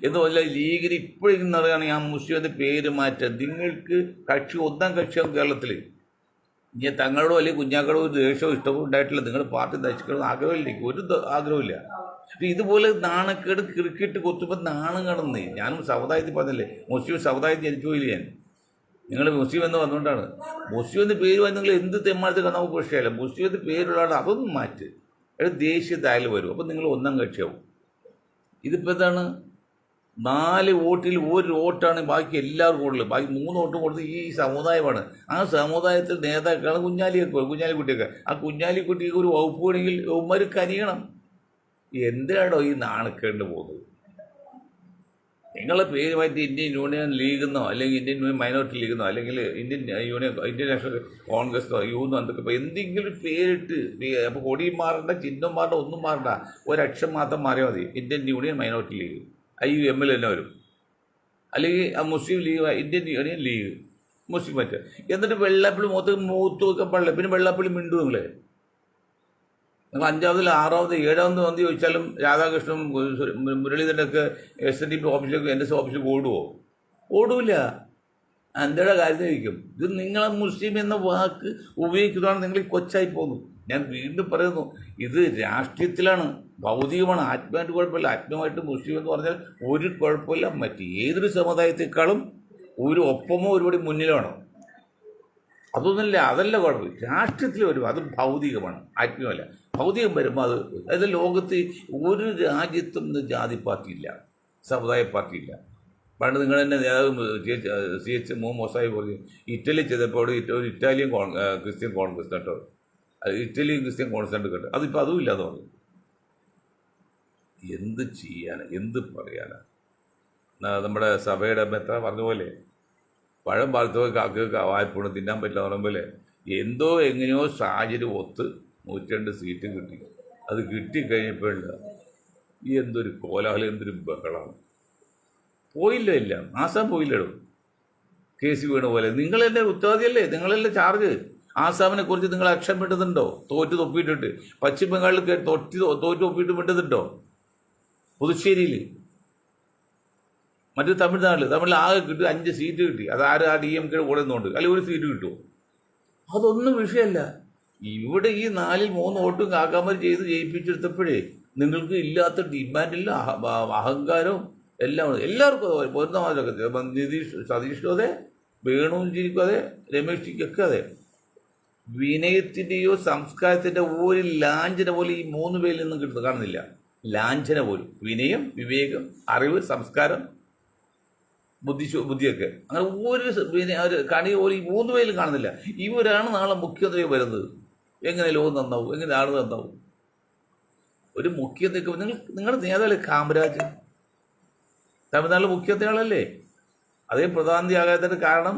S1: എന്ന് പറഞ്ഞാൽ ലീഗിന് ഇപ്പോഴും പറയുകയാണെങ്കിൽ ആ മുസ്ലിമിൻ്റെ പേര് മാറ്റാൻ നിങ്ങൾക്ക് കക്ഷി ഒന്നാം കക്ഷിയാവും കേരളത്തിൽ. ഇനി തങ്ങളോടോ അല്ലെങ്കിൽ കുഞ്ഞാക്കളോ ഒരു ദേഷ്യമോ ഇഷ്ടമോ ഉണ്ടായിട്ടില്ല. നിങ്ങളുടെ പാർട്ടി നശിക്കണം ആഗ്രഹമില്ല, ഒരു ആഗ്രഹമില്ല. ഇതുപോലെ നാണക്കേട് ക്രിക്കറ്റ് കൊത്തുമ്പോൾ നാണം കാണുന്നേ. ഞാനും സമുദായത്തിൽ പറഞ്ഞല്ലേ, മുസ്ലിം സമുദായത്തിൽ ജനിച്ചു പോയില്ല ഞാൻ. നിങ്ങൾ മുസ്ലിം എന്ന് വന്നുകൊണ്ടാണ്. മുസ്ലിം എന്ന് പേര് വന്ന് നിങ്ങൾ എന്ത് തെമ്മാഴത്തൊക്കെ നമുക്ക് വിഷയമല്ല. മുസ്ലിം എന്ന് പേരുള്ളതാണ്, അതൊന്നും മാറ്റ്. ദേശീയതായാലും വരും. അപ്പം നിങ്ങൾ ഒന്നാം കക്ഷിയാവും. ഇതിപ്പോൾ എന്താണ്? 4 വോട്ടിൽ 1 വോട്ടാണ് ബാക്കി എല്ലാവർക്കും കൂടുതൽ. ബാക്കി 3 വോട്ടും കൊടുത്ത് ഈ സമുദായമാണ്. ആ സമുദായത്തിൽ നേതാക്കളാണ് കുഞ്ഞാലിക്കുട്ടിയൊക്കെ. ആ കുഞ്ഞാലിക്കുട്ടിക്ക് ഒരു വകുപ്പ് വേണമെങ്കിൽ ഉമ്മര് കനിയണം. എന്തിനാണോ ഈ നാണക്കേണ്ട പോകുന്നത്? നിങ്ങളെ പേര് മാറ്റി ഇന്ത്യൻ യൂണിയൻ ലീഗെന്നോ അല്ലെങ്കിൽ ഇന്ത്യൻ യൂണിയൻ മൈനോറിറ്റി ലീഗെന്നോ അല്ലെങ്കിൽ ഇന്ത്യൻ നാഷണൽ കോൺഗ്രസ്സോ യൂന്നോ എന്തൊക്കെ ഇപ്പോൾ എന്തെങ്കിലും പേരിട്ട് അപ്പോൾ കൊടിയും മാറണ്ട, ചിഹ്നം മാറണ്ട, ഒന്നും മാറണ്ട, ഒരക്ഷരം മാത്രം മാറിയാൽ മതി. Indian union minority league IUM തന്നെ വരും. അല്ലെങ്കിൽ മുസ്ലിം ലീഗ്, ഇന്ത്യൻ യൂണിയൻ ലീഗ്, മുസ്ലിം മറ്റ്. എന്നിട്ട് വെള്ളാപ്പള്ളി മൂത്ത് നോക്കാൻ പാടില്ല. പിന്നെ വെള്ളാപ്പള്ളി മിണ്ടു നിങ്ങൾ 5ാമതിൽ 6ാമത് 7ാമത് വന്ന് ചോദിച്ചാലും രാധാകൃഷ്ണൻ മുരളീധരനൊക്കെ SNDP ഓഫീസിലേക്ക് NS ഓഫീസിലേക്ക് ഓടൂല. എന്താണ് കാര്യം ചോദിക്കും. ഇത് നിങ്ങളെ മുസ്ലിം എന്ന വാക്ക് ഉപയോഗിക്കുന്നതാണ് നിങ്ങൾ കൊച്ചായി പോകുന്നു. ഞാൻ വീണ്ടും പറയുന്നു, ഇത് രാഷ്ട്രീയത്തിലാണ്, ഭൗതികമാണ്. ആത്മാവായിട്ട് കുഴപ്പമില്ല. ആത്മീയമായിട്ട് മുസ്ലിം എന്ന് പറഞ്ഞാൽ ഒരു കുഴപ്പമില്ല. ഏതൊരു സമുദായത്തെക്കാളും ഒരു ഒപ്പമോ ഒരുപടി മുന്നിലാണോ, അതൊന്നുമില്ല. അതല്ല കുഴപ്പം. രാഷ്ട്രീയത്തിൽ വരും, അത് ഭൗതികമാണ്, ആത്മീയമല്ല. ഭൗതികം വരുമ്പോൾ അതായത് ലോകത്ത് ഒരു രാജ്യത്തും ജാതി പാർട്ടിയില്ല, സമുദായ പാർട്ടിയില്ല. പണ്ട് നിങ്ങൾ തന്നെ നേതാവ് CH മുഹമ്മദ് പറഞ്ഞു, ഇറ്റലി ചെയ്തപ്പോൾ ഒരു ഇറ്റാലിയൻ ക്രിസ്ത്യൻ കോൺഗ്രസ് കേട്ടോ, ഇറ്റലിയൻ ക്രിസ്ത്യൻ കോൺഗ്രസ് കേട്ടോ, അതിപ്പോൾ അതും ഇല്ലാന്ന് പറഞ്ഞു. എന്ത് ചെയ്യാനാ, എന്ത് പറയാനാ? നമ്മുടെ സഭയുടെ മെത്ര പറഞ്ഞ പോലെ പഴം പാലത്തോ കാക്ക് വായ്പൂണ് തിന്നാൻ പറ്റില്ല എന്ന് പറയുമ്പോലെ എന്തോ എങ്ങനെയോ സാഹചര്യം ഒത്ത് 102 സീറ്റ് കിട്ടി. അത് കിട്ടിക്കഴിഞ്ഞപ്പോഴില്ല ഈ എന്തൊരു കോലാഹലം, എന്തൊരു ബഹളമാണ്. പോയില്ല, ഇല്ല ആസാം പോയില്ലടോ. കേസ് വീണ പോലെ നിങ്ങളെല്ലാം ഉത്തരവാദിയല്ലേ, നിങ്ങളല്ലേ ചാർജ്. ആസാമിനെ കുറിച്ച് നിങ്ങൾ അക്ഷരം വിട്ടുന്നുണ്ടോ? തോറ്റ് തൊപ്പിയിട്ടിട്ട്. പശ്ചിമ ബംഗാളിൽ തോറ്റ് തൊപ്പിയിട്ട് വിട്ടുന്നുണ്ടോ? പുതുച്ചേരിയിൽ, മറ്റു തമിഴ്നാട്ടിൽ ആകെ കിട്ടി 5 സീറ്റ് കിട്ടി. അത് ആ DMK കൂടെ നിന്നുകൊണ്ട് അല്ലെങ്കിൽ 1 സീറ്റ് കിട്ടുമോ? അതൊന്നും വിഷയമല്ല. ഇവിടെ ഈ 4ൽ 3 വോട്ടും കാക്കാമർ ചെയ്ത് ജയിപ്പിച്ചെടുത്തപ്പോഴേ നിങ്ങൾക്ക് ഇല്ലാത്ത ഡിമാൻഡില്ല, അഹങ്കാരവും എല്ലാം എല്ലാവർക്കും പൊരുത്തമാരൊക്കെ. സതീഷിനും അതെ, വേണുജിക്കും അതെ, രമേശിക്കൊക്കെ അതെ. വിനയത്തിൻ്റെയോ സംസ്കാരത്തിൻ്റെ ഒരു ലാഞ്ചന പോലും ഈ 3 പേരിൽ നിന്നും കാണുന്നില്ല. ലാഞ്ചന പോലും. വിനയം, വിവേകം, അറിവ്, സംസ്കാരം, ബുദ്ധിയൊക്കെ അങ്ങനെ ഒരു കണി പോലും ഈ 3 പേരിലും കാണുന്നില്ല. ഇവരാണ് നാളെ മുഖ്യമന്ത്രി വരുന്നത്. എങ്ങനെ ലോകം നന്നാവും, എങ്ങനെ ആൾ നന്നാവും? ഒരു മുഖ്യമന്ത്രി നിങ്ങളുടെ നേതാവല്ലേ കാമരാജ്, തമിഴ്നാട്ടിലെ മുഖ്യമന്ത്രി ആളല്ലേ? അതേ പ്രധാനമന്ത്രിയാകാത്തതിന് കാരണം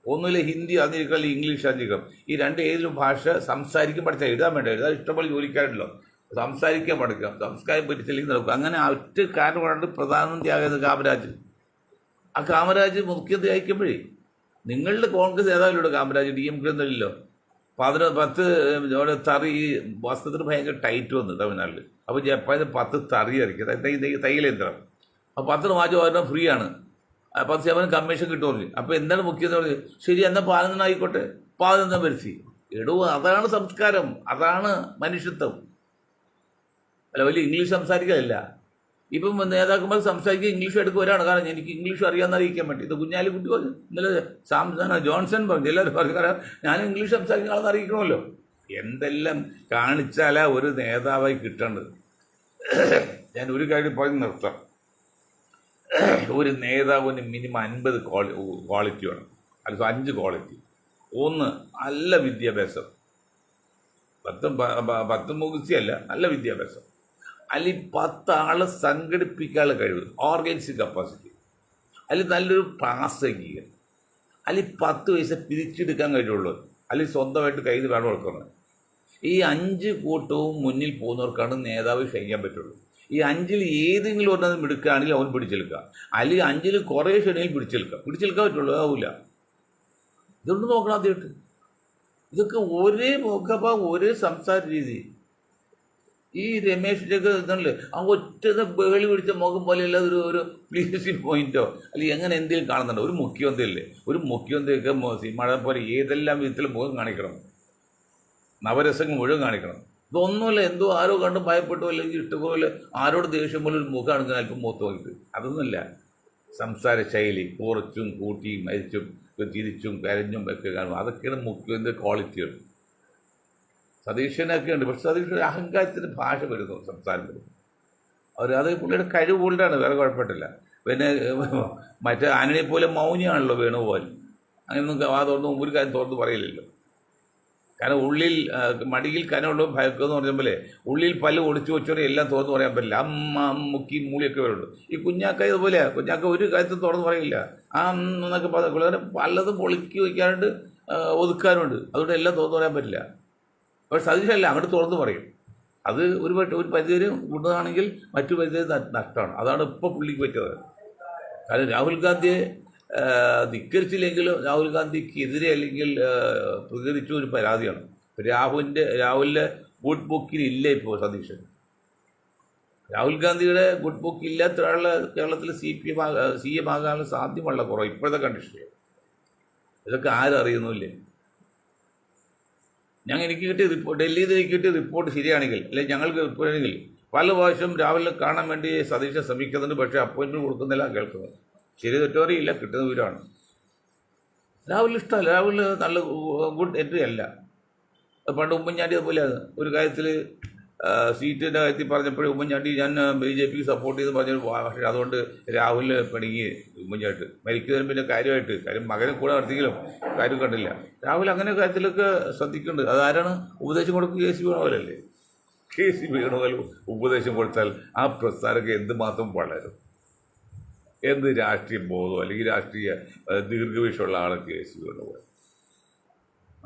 S1: ഒന്നുമില്ല, ഹിന്ദി അറിഞ്ഞിരിക്കണം അല്ലെങ്കിൽ ഇംഗ്ലീഷ് അറിഞ്ഞിരിക്കണം. ഈ 2 ഏതൊരു ഭാഷ സംസാരിക്കാൻ പഠിച്ചാൽ എഴുതാൻ വേണ്ട, എഴുതാൻ ഇഷ്ടംപോലെ ജോലിക്കാരുണ്ടല്ലോ. സംസാരിക്കാൻ പഠിക്കാം, സംസ്കാരം പഠിച്ചില്ലെങ്കിൽ നടക്കും. അങ്ങനെ ഒറ്റ കാരണം കൊണ്ടാണ് പ്രധാനമന്ത്രിയാകുന്നത് കാമരാജ്. ആ കാമരാജ് മുഖ്യമന്ത്രി അയക്കുമ്പോഴേ നിങ്ങളുടെ കോൺഗ്രസ് നേതാവിലൂടെ കാമരാജ് DMK ഒന്നുമില്ലല്ലോ. 10 തറി ഈ വസ്ത്രത്തിന് ഭയങ്കര ടൈറ്റ് വന്നു തമിഴ്നാട്ടിൽ. അപ്പോൾ ജപ്പാനിൽ 10 തറി ഇറക്കി തയ്യലേന്ത്രം. അപ്പോൾ 10 മാറ്റം ഒരെണ്ണം ഫ്രീ ആണ്, 10% കമ്മീഷൻ കിട്ടുമല്ലോ. അപ്പോൾ എന്താണ് മുഖ്യമന്ത്രി പറഞ്ഞത്? ശരി, എന്നാൽ 11 ആയിക്കോട്ടെ, 11 വരുത്തി. അതാണ് സംസ്കാരം, അതാണ് മനുഷ്യത്വം. അല്ല വലിയ ഇംഗ്ലീഷ് സംസാരിക്കാനല്ല. ഇപ്പം നേതാക്കന്മാർ സംസാരിക്കുക ഇംഗ്ലീഷ് എടുക്കുവരാണ്. കാരണം എനിക്ക് ഇംഗ്ലീഷ് അറിയാമെന്ന് അറിയിക്കാൻ വേണ്ടി. ഇത് കുഞ്ഞാലിക്കുട്ടി പറഞ്ഞു, ഇന്നലെ ജോൺസൺ പറഞ്ഞു, എല്ലാവരും പറഞ്ഞു. കാരണം ഞാൻ ഇംഗ്ലീഷ് സംസാരിക്കുന്ന ആളെന്ന് അറിയിക്കണമല്ലോ. എന്തെല്ലാം കാണിച്ചാലാ ഒരു നേതാവായി കിട്ടേണ്ടത്. ഞാൻ ഒരു കാര്യം പറഞ്ഞ് നിർത്താം. ഒരു നേതാവിന് മിനിമം 50 ക്വാളിറ്റി വേണം, അല്ലെങ്കിൽ 5 ക്വാളിറ്റി. 1, നല്ല വിദ്യാഭ്യാസം, 10 മുഖ്യല്ല, നല്ല വിദ്യാഭ്യാസം. അല്ലെങ്കിൽ 10 ആളെ സംഘടിപ്പിക്കാനുള്ള കഴിവ്, ഓർഗനൈസിങ് കപ്പാസിറ്റി. അല്ലെങ്കിൽ നല്ലൊരു പ്രാസംഗികൻ, അല്ലെങ്കിൽ 10 പൈസ പിരിച്ചെടുക്കാൻ കഴിവുള്ളത്, അല്ലെങ്കിൽ സ്വന്തമായിട്ട് കയ്യിൽ വേണം കൊടുക്കുന്നത്. ഈ 5 കൂട്ടവും മുന്നിൽ പോകുന്നവർക്കാണ് നേതാവ് ക്ഷയിക്കാൻ പറ്റുള്ളൂ. ഈ 5ൽ ഏതെങ്കിലും ഒരെണ്ണം എടുക്കുകയാണെങ്കിൽ അവൻ പിടിച്ചെടുക്കുക, അല്ലെങ്കിൽ 5ൽ കുറേ ക്ഷണിയിൽ പിടിച്ചെടുക്കാൻ പറ്റുള്ളൂ, ആവില്ല. ഇതൊന്നും നോക്കണം ആദ്യമായിട്ട്. ഇതൊക്കെ ഒരേ മുഖപ്പ, ഒരേ സംസാര രീതി. ഈ രമേശിൻ്റെയൊക്കെ ഇതല്ലേ ആ ഒറ്റ ബഹളി പിടിച്ച മുഖം പോലെയല്ല ഒരു പ്ലീസിങ് പോയിന്റോ അല്ലെങ്കിൽ എങ്ങനെ എന്തെങ്കിലും കാണുന്നുണ്ടോ? ഒരു മുഖ്യമന്ത്രി അല്ലേ, ഒരു മുഖ്യമന്ത്രിയൊക്കെ മഴ പോലെ ഏതെല്ലാം വിധത്തിൽ മുഖം കാണിക്കണം, നവരസങ്ങൾ മുഴുവൻ കാണിക്കണം. ഇതൊന്നുമല്ല, എന്തോ ആരോ കണ്ട് ഭയപ്പെട്ടോ അല്ലെങ്കിൽ ഇഷ്ടപോലെ ആരോട് ദേഷ്യം പോലെ ഒരു മുഖം കാണിക്കുന്ന അല്പം മുഖത്ത് നോക്കിയിട്ട് അതൊന്നുമല്ല. സംസാര ശൈലി കുറച്ചും കൂട്ടിയും മരിച്ചും ചിരിച്ചും കരഞ്ഞും ഒക്കെ കാണും. അതൊക്കെയാണ് മുഖ്യമന്ത്രി ക്വാളിറ്റികൾ. സതീശനൊക്കെ ഉണ്ട്, പക്ഷെ സതീശൻ അഹങ്കാരത്തിൻ്റെ ഭാഷ വരുന്നു സംസാരത്തിൽ. അത് പുള്ളിയുടെ കഴിവ് പുള്ളിയാണ്, വേറെ കുഴപ്പമില്ല. പിന്നെ മറ്റേ ആനയെ പോലെ മൗനിയാണല്ലോ വേണുപോലെ. അങ്ങനെയൊന്നും തുറന്ന് ഒരു കാര്യം തുറന്ന് പറയില്ലല്ലോ. കാരണം ഉള്ളിൽ മടിയിൽ കനമുള്ള ഭയക്കെന്ന് പറഞ്ഞ ഉള്ളിൽ പല്ല് ഒടിച്ചു വെച്ചോടെ എല്ലാം തുറന്നു പറയാൻ പറ്റില്ല. മുക്കി മൂളിയൊക്കെ വരുള്ളൂ. ഈ കുഞ്ഞാക്ക ഇതുപോലെയാണ്. കുഞ്ഞാക്ക ഒരു കാര്യത്തിൽ തുറന്നു പറയില്ല. എന്നൊക്കെ പറഞ്ഞ പലതും പൊളിക്ക് വയ്ക്കാറുണ്ട്, ഒതുക്കാറുണ്ട്. അതുകൊണ്ട് എല്ലാം തുറന്നു പറയാൻ പറ്റില്ല. പക്ഷെ സതീശല്ല, അങ്ങോട്ട് തുറന്നു പറയും. അത് ഒരു പരിധിവരെ ഗുണമാണെങ്കിൽ മറ്റു പരിധിവരെ നഷ്ടമാണ്. അതാണ് ഇപ്പോൾ പുള്ളിക്ക് പറ്റിയത്. കാരണം രാഹുൽ ഗാന്ധിയെ ധിക്കരിച്ചില്ലെങ്കിലും രാഹുൽ ഗാന്ധിക്കെതിരെ അല്ലെങ്കിൽ പ്രതികരിച്ച ഒരു പരാതിയാണ്. രാഹുലിൻ്റെ ഗുഡ് ബുക്കിൽ ഇല്ല ഇപ്പോൾ സതീശൻ. രാഹുൽ ഗാന്ധിയുടെ ഗുഡ് ബുക്ക് ഇല്ലാത്ത ഒരാളെ കേരളത്തിൽ CM ആകാനുള്ള സാധ്യമല്ല കുറവ് ഇപ്പോഴത്തെ കണ്ടീഷനിൽ. ഇതൊക്കെ ആരറിയുന്നില്ലേ? എനിക്ക് കിട്ടിയ റിപ്പോർട്ട്, ഡൽഹിയിൽ നിന്ന് കിട്ടിയ റിപ്പോർട്ട് ശരിയാണെങ്കിൽ, അല്ലെങ്കിൽ ഞങ്ങൾക്ക് റിപ്പോർട്ടാണെങ്കിൽ പല പ്രാവശ്യം രാവിലെ കാണാൻ വേണ്ടി സതീശൻ ശ്രമിക്കുന്നുണ്ട്. പക്ഷേ അപ്പോയിൻമെൻറ്റ് കൊടുക്കുന്നില്ല, കേൾക്കുന്നത്. ശരി തെറ്റോറിയില്ല, കിട്ടുന്ന വിവരമാണ്. രാഹുൽ ഇഷ്ടമല്ല, രാഹുൽ നല്ല ഗുഡ് എൻട്രി അല്ല. പണ്ട് ഉമ്മൻചാണ്ടി അതുപോലെയാണ്. ഒരു കാര്യത്തിൽ സീറ്റിൻ്റെ കാര്യത്തിൽ പറഞ്ഞപ്പോഴും ഉമ്മൻചാണ്ടി ഞാൻ BJPക്ക് സപ്പോർട്ട് ചെയ്ത് പറഞ്ഞു. പക്ഷേ അതുകൊണ്ട് രാഹുലിന് പിണങ്ങി ഉമ്മൻചാണ്ടി മരിക്കുന്നതിന് പിന്നെ കാര്യം മകനെ കൂടെ നടത്തിയെങ്കിലും കാര്യം കണ്ടില്ല. രാഹുൽ അങ്ങനെ കാര്യത്തിലൊക്കെ ശ്രദ്ധിക്കുന്നുണ്ട്. അതാരാണ് ഉപദേശം കൊടുക്കുക? KC വേണുപോലല്ലേ. KC വേണുപോൽ ഉപദേശം കൊടുത്താൽ ആ പ്രസ്ഥാനമൊക്കെ എന്തുമാത്രം വളരും. എന്ത് രാഷ്ട്രീയ ബോധം അല്ലെങ്കിൽ രാഷ്ട്രീയ ദീർഘവീക്ഷമുള്ള ആളെ KC വേണുപോൽ.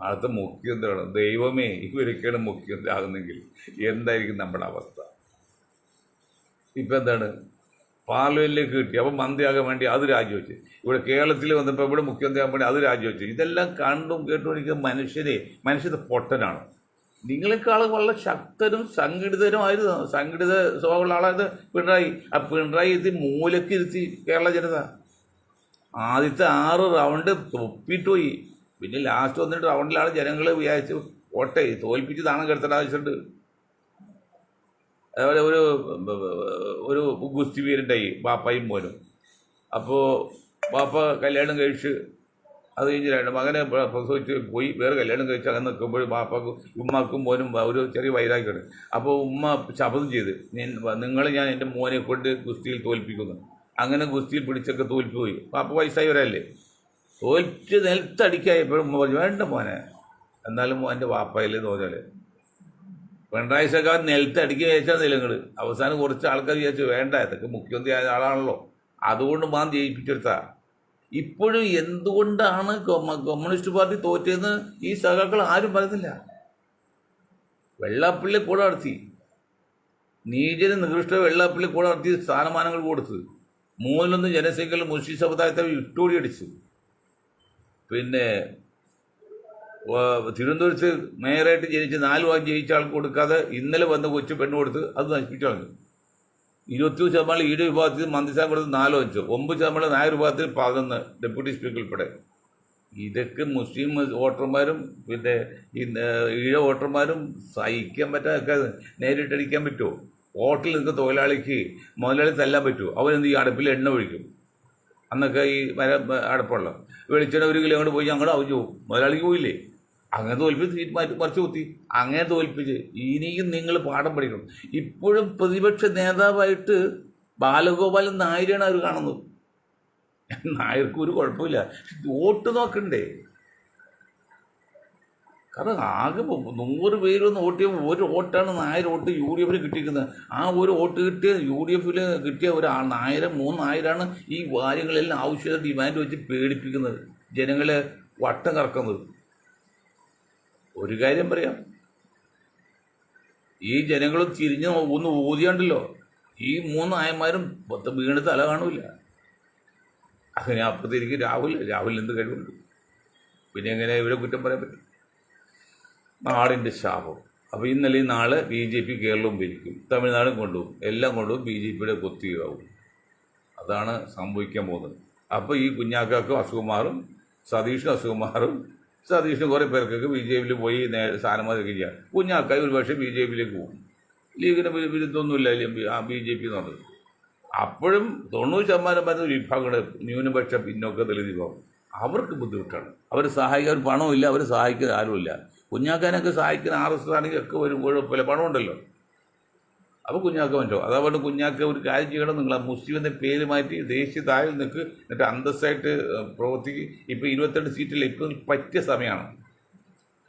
S1: അടുത്ത മുഖ്യമന്ത്രിയാണ്. ദൈവമേ, ഇവരൊക്കെയാണ് മുഖ്യമന്ത്രി ആകുന്നെങ്കിൽ എന്തായിരിക്കും നമ്മുടെ അവസ്ഥ? ഇപ്പം എന്താണ്, പാർലമെൻറ്റിലേക്ക് കിട്ടി, അപ്പം മന്ത്രിയാകാൻ വേണ്ടി അത് രാജിവെച്ച്, ഇവിടെ കേരളത്തിൽ വന്നപ്പോൾ ഇവിടെ മുഖ്യമന്ത്രി ആകാൻ വേണ്ടി അത് രാജിവെച്ച്. ഇതെല്ലാം കണ്ടും കേട്ടുകൊണ്ടിരിക്കുന്ന മനുഷ്യർ പൊട്ടനാണ്. നിങ്ങളെക്കാൾ വളരെ ശക്തരും സംഘടിതരുമായിരുന്നു. സംഘടിത സ്വഭാവമുള്ള ആളായത് പിണറായി. ആ പിണറായി ഇരുത്തി മൂലക്ക് ഇരുത്തി കേരള ജനത. ആദ്യത്തെ 6 റൗണ്ട് തൊപ്പിട്ടുപോയി. പിന്നെ ലാസ്റ്റ് വന്നിട്ട് റൗണ്ടിലാണ് ജനങ്ങൾ വിചാരിച്ച് വോട്ടെ തോൽപ്പിച്ച് താണം കെടുത്തേണ്ട ആവശ്യമുണ്ട്. അതേപോലെ ഒരു ഗുസ്തി വീരുണ്ടായി, ബാപ്പയും മോനും. അപ്പോൾ ബാപ്പ കല്യാണം കഴിച്ച് അത് കഴിഞ്ഞ് മകനെ പ്രസവിച്ച് പോയി വേറെ കല്യാണം കഴിച്ച് അങ്ങനെ നിൽക്കുമ്പോൾ ബാപ്പാക്കും ഉമ്മാക്കും മോനും ഒരു ചെറിയ വൈരാഗ്യമാണ്. അപ്പോൾ ഉമ്മ ശപഥം ചെയ്ത്, നിങ്ങളെ ഞാൻ എൻ്റെ മോനെ കൊണ്ട് ഗുസ്തിയിൽ തോൽപ്പിക്കുന്നു. അങ്ങനെ ഗുസ്തിയിൽ പിടിച്ചൊക്കെ തോൽപ്പിപ്പോയി. ബാപ്പ വയസ്സായവരല്ലേ. തോൽച്ച് നിലത്തടിക്കായപ്പോഴും ഉമ്മ പറഞ്ഞു, വേണ്ട മോനെ, എന്നാലും മോൻ്റെ വാപ്പയില്ലേ തോന്നല്. പിണറായി സർക്കാർ നിലത്തടിക്കുക വിചാരിച്ചാൽ നിലങ്ങൾ അവസാനം കുറച്ച് ആൾക്കാർ വിചാരിച്ചു വേണ്ട, ഇതൊക്കെ മുഖ്യമന്ത്രി ആയ ആളാണല്ലോ, അതുകൊണ്ട് മാൻ ജയിപ്പിച്ചെടുത്താ. ഇപ്പോഴും എന്തുകൊണ്ടാണ് കമ്മ്യൂണിസ്റ്റ് പാർട്ടി തോറ്റതെന്ന് ഈ സഖാക്കൾ ആരും പറയുന്നില്ല. വെള്ളാപ്പള്ളി കൂടെ നടത്തി, നീചന് നികൃഷ്ട വെള്ളാപ്പള്ളി കൂടെ നടത്തി സ്ഥാനമാനങ്ങൾ കൊടുത്ത് 3-1 ജനസംഖ്യയിൽ മുസ്ലിം സമുദായത്തെ ഇട്ടോടി അടിച്ചു. പിന്നെ തിരുവനന്തപുരത്ത് മേയറായിട്ട് ജനിച്ച് 4 വാക്ക് ജയിച്ച ആൾക്ക് കൊടുക്കാതെ ഇന്നലെ വന്ന് കൊച്ചു പെണ്ണ് കൊടുത്ത് അത് നശിപ്പിച്ചു കളഞ്ഞു. 20% ഈട് വിഭാഗത്തിൽ മന്ത്രിസ്ഥാനം കൊടുത്ത് 4-5, 9% നായർ വിഭാഗത്തിൽ 11, ഡെപ്യൂട്ടി സ്പീക്കർ ഉൾപ്പെടെ. ഇതൊക്കെ മുസ്ലിം വോട്ടർമാരും പിന്നെ ഈഴ വോട്ടർമാരും സഹിക്കാൻ പറ്റാതൊക്കെ നേരിട്ടടിക്കാൻ പറ്റുമോ? ഹോട്ടലിൽ നിൽക്കുന്ന തൊഴിലാളിക്ക് മുതലാളി തല്ലാൻ പറ്റുമോ? അവനെന്ത് ഈ അടുപ്പിൽ എണ്ണ ഒഴിക്കും. അന്നൊക്കെ ഈ അടപ്പുള്ള വെളിച്ചെണ്ണ 1 കിലോ കൊണ്ട് പോയി ഞങ്ങളുടെ അവജ് പോകും, മുതലാളിക്ക് പോയില്ലേ? അങ്ങനെ തോൽപ്പിച്ച് സീറ്റ് മറിച്ച് കുത്തി, അങ്ങനെ തോൽപ്പിച്ച്. ഇനിയും നിങ്ങൾ പാഠം പഠിക്കണം. ഇപ്പോഴും പ്രതിപക്ഷ നേതാവായിട്ട് ബാലഗോപാലൻ നായരാണ് അവർ കാണുന്നത്. നായർക്ക് ഒരു കുഴപ്പമില്ല, വോട്ട് നോക്കണ്ടേ? കാരണം ആകെ 100 പേര് വന്ന് വോട്ട് ചെയ്യുമ്പോൾ ഒരു വോട്ടാണ് നായർ വോട്ട് UDFിന് കിട്ടിയിരിക്കുന്നത്. ആ ഒരു വോട്ട് കിട്ടിയ UDFിൽ കിട്ടിയ ഒരു നായരം 3 നായരാണ് ഈ കാര്യങ്ങളെല്ലാം ആവശ്യമായ ഡിമാൻഡ് വെച്ച് പേടിപ്പിക്കുന്നത്, ജനങ്ങളെ വട്ടം കറക്കുന്നത്. ഒരു കാര്യം പറയാം, ഈ ജനങ്ങൾ തിരിഞ്ഞ് ഒന്ന് ഊതിയാണ്ടല്ലോ ഈ 3 നായന്മാരും വീണ് തല കാണൂല. അങ്ങനെ അപ്പുറത്തേക്ക് രാഹുൽ എന്ത് കഴിവുണ്ട്? പിന്നെ എങ്ങനെ ഇവരെ കുറ്റം പറയാൻ പറ്റും? നാടിൻ്റെ ശാപം. അപ്പോൾ ഇന്നലെ നാളെ BJP കേരളവും ഭരിക്കും, തമിഴ്നാടും കൊണ്ടുപോകും, എല്ലാം കൊണ്ടുപോകും, BJPയുടെ കൊത്തിയാവും. അതാണ് സംഭവിക്കാൻ പോകുന്നത്. അപ്പോൾ ഈ കുഞ്ഞാക്കാക്കും അസുഖം മാറും, സതീഷിനും അസുഖം മാറും. സതീഷിന് കുറേ പേർക്കൊക്കെ BJPയിൽ പോയി സ്ഥാനമാതൊക്കെ ചെയ്യാം. കുഞ്ഞാക്കായി ഒരു പക്ഷേ BJPയിലേക്ക് പോകും. ലീഗിന് വിരുദ്ധമൊന്നുമില്ല BJP എന്ന് പറഞ്ഞത്. അപ്പോഴും 90% വരുന്ന ഒരു വിഭാഗങ്ങളുടെ ന്യൂനപക്ഷ പിന്നോക്ക ദളിത് വിഭാഗം അവർക്ക് ബുദ്ധിമുട്ടാണ്. അവർ സഹായിക്കാൻ പണമില്ല, അവർ സഹായിക്കാൻ ആരുമില്ല. കുഞ്ഞാക്കാനൊക്കെ സഹായിക്കുന്ന RSS ആണെങ്കിൽ ഒക്കെ ഒരു കുഴപ്പമില്ല, പണമുണ്ടല്ലോ. അപ്പോൾ കുഞ്ഞാക്ക പറ്റോ? അതുകൊണ്ട് കുഞ്ഞാക്ക ഒരു കാര്യം ചെയ്യണം, നിങ്ങൾ ആ മുസ്ലിം എന്ന പേര് മാറ്റി ദേശീയ താഴിൽ നിൽക്ക്, എന്നിട്ട് അന്തസ്സായിട്ട് പ്രവർത്തിക്ക്. ഇപ്പോൾ 22 സീറ്റിൽ ഇപ്പോൾ പറ്റിയ സമയമാണ്.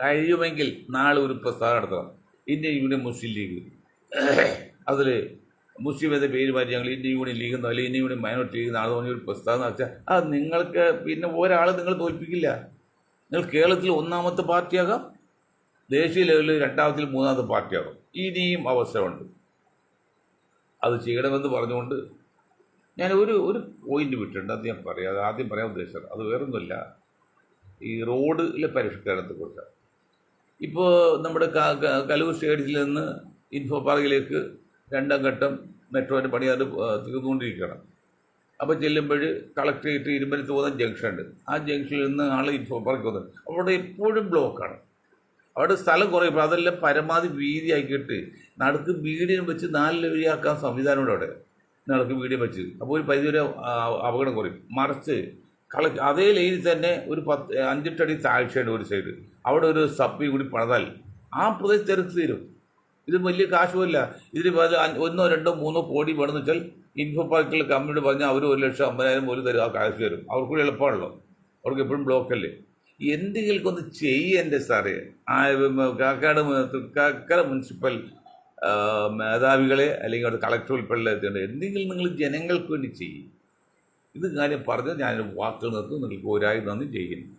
S1: കഴിയുമെങ്കിൽ നാളെ ഒരു പ്രസ്ഥാനം നടത്തണം. ഇന്ത്യൻ യൂണിയൻ മുസ്ലിം ലീഗ്, അതിൽ മുസ്ലിം എന്ന പേര് മാറ്റി ഞങ്ങൾ ഇന്ത്യൻ യൂണിയൻ ലീഗ് എന്നോ അല്ലെങ്കിൽ ഇന്ത്യൻ യൂണിയൻ മൈനോറിറ്റി ലീഗ് നാളെ പറഞ്ഞ ഒരു പ്രസ്ഥാനം വെച്ചാൽ അത് നിങ്ങൾക്ക് പിന്നെ ഒരാൾ നിങ്ങൾ തോൽപ്പിക്കില്ല. നിങ്ങൾ കേരളത്തിൽ ഒന്നാമത്തെ പാർട്ടിയാകാം, ദേശീയ ലെവലിൽ രണ്ടാമത്തിൽ മൂന്നാമത്തെ പാർട്ടിയാകും. ഇനിയും അവസരമുണ്ട്. അത് ചെയ്യണമെന്ന് പറഞ്ഞുകൊണ്ട് ഞാൻ ഒരു പോയിന്റ് വിട്ടിട്ടുണ്ട്. അത് ഞാൻ പറയാം. അത് ആദ്യം പറയാൻ ഉദ്ദേശിച്ചത് അത് വേറൊന്നുമില്ല, ഈ റോഡിലെ പരിഷ്കരണത്തെക്കുറിച്ചാണ്. ഇപ്പോൾ നമ്മുടെ കലൂർ സ്റ്റേഡിയത്തിൽ നിന്ന് ഇൻഫോ പാർക്കിലേക്ക് രണ്ടാം ഘട്ടം മെട്രോൻ്റെ പണി അത് തീർന്നുകൊണ്ടിരിക്കുകയാണ്. അപ്പോൾ ചെല്ലുമ്പോൾ കളക്ട്രേറ്റ് ഇരുമ്പലത്ത് പോകുന്ന ജംഗ്ഷൻ ഉണ്ട്. ആ ജംഗ്ഷനിൽ നിന്ന് ആൾ ഇൻഫോ പാർക്ക് പോകുന്നത്. അവിടെ എപ്പോഴും ബ്ലോക്കാണ്. അവിടെ സ്ഥലം കുറയുമ്പോൾ അതെല്ലാം പരമാവധി വീതിയാക്കിയിട്ട് നടുക്ക് മീഡിയം വെച്ച് 4 ലെവലിയാക്കാൻ സംവിധാനമുണ്ട്. അവിടെ നടുക്ക് മീഡിയം വെച്ച് അപ്പോൾ ഒരു പരിധി വരെ അപകടം കുറയും. മറിച്ച് അതേ ലൈനിൽ തന്നെ ഒരു 5-8 അടി താഴ്ചയുണ്ട് ഒരു സൈഡ്. അവിടെ ഒരു സപ്പി കൂടി പണിതാൽ ആ പ്രദേശം തിരക്ക് തീരും. ഇത് വലിയ കാശുമല്ല. ഇതിന് 1, 2, 3 കോടി വേണമെന്ന് വെച്ചാൽ ഇൻഫോ പാർക്കിൽ കമ്പനിയോട് പറഞ്ഞാൽ അവർ 1,50,000 പോലും തരും. ആ കാശ് തരും. അവർക്കൂടി എളുപ്പമാണല്ലോ. അവർക്ക് എപ്പോഴും ബ്ലോക്കല്ലേ. എന്തെങ്കിലും ഒന്ന് ചെയ്യേണ്ടേ സാറേ. കാക്കാട് തൃക്കാക്കര മുനിസിപ്പൽ മേധാവികളെ അല്ലെങ്കിൽ അവിടെ കളക്ടർ ഉൾപ്പെടെ എന്തെങ്കിലും നിങ്ങൾ ജനങ്ങൾക്ക് വേണ്ടി ചെയ്യും. ഇത് കാര്യം പറഞ്ഞ് ഞാനൊരു വാക്കുകൾ നിർത്തും. നിങ്ങൾക്ക് ഒരായി നന്ദി ചെയ്യുന്നു.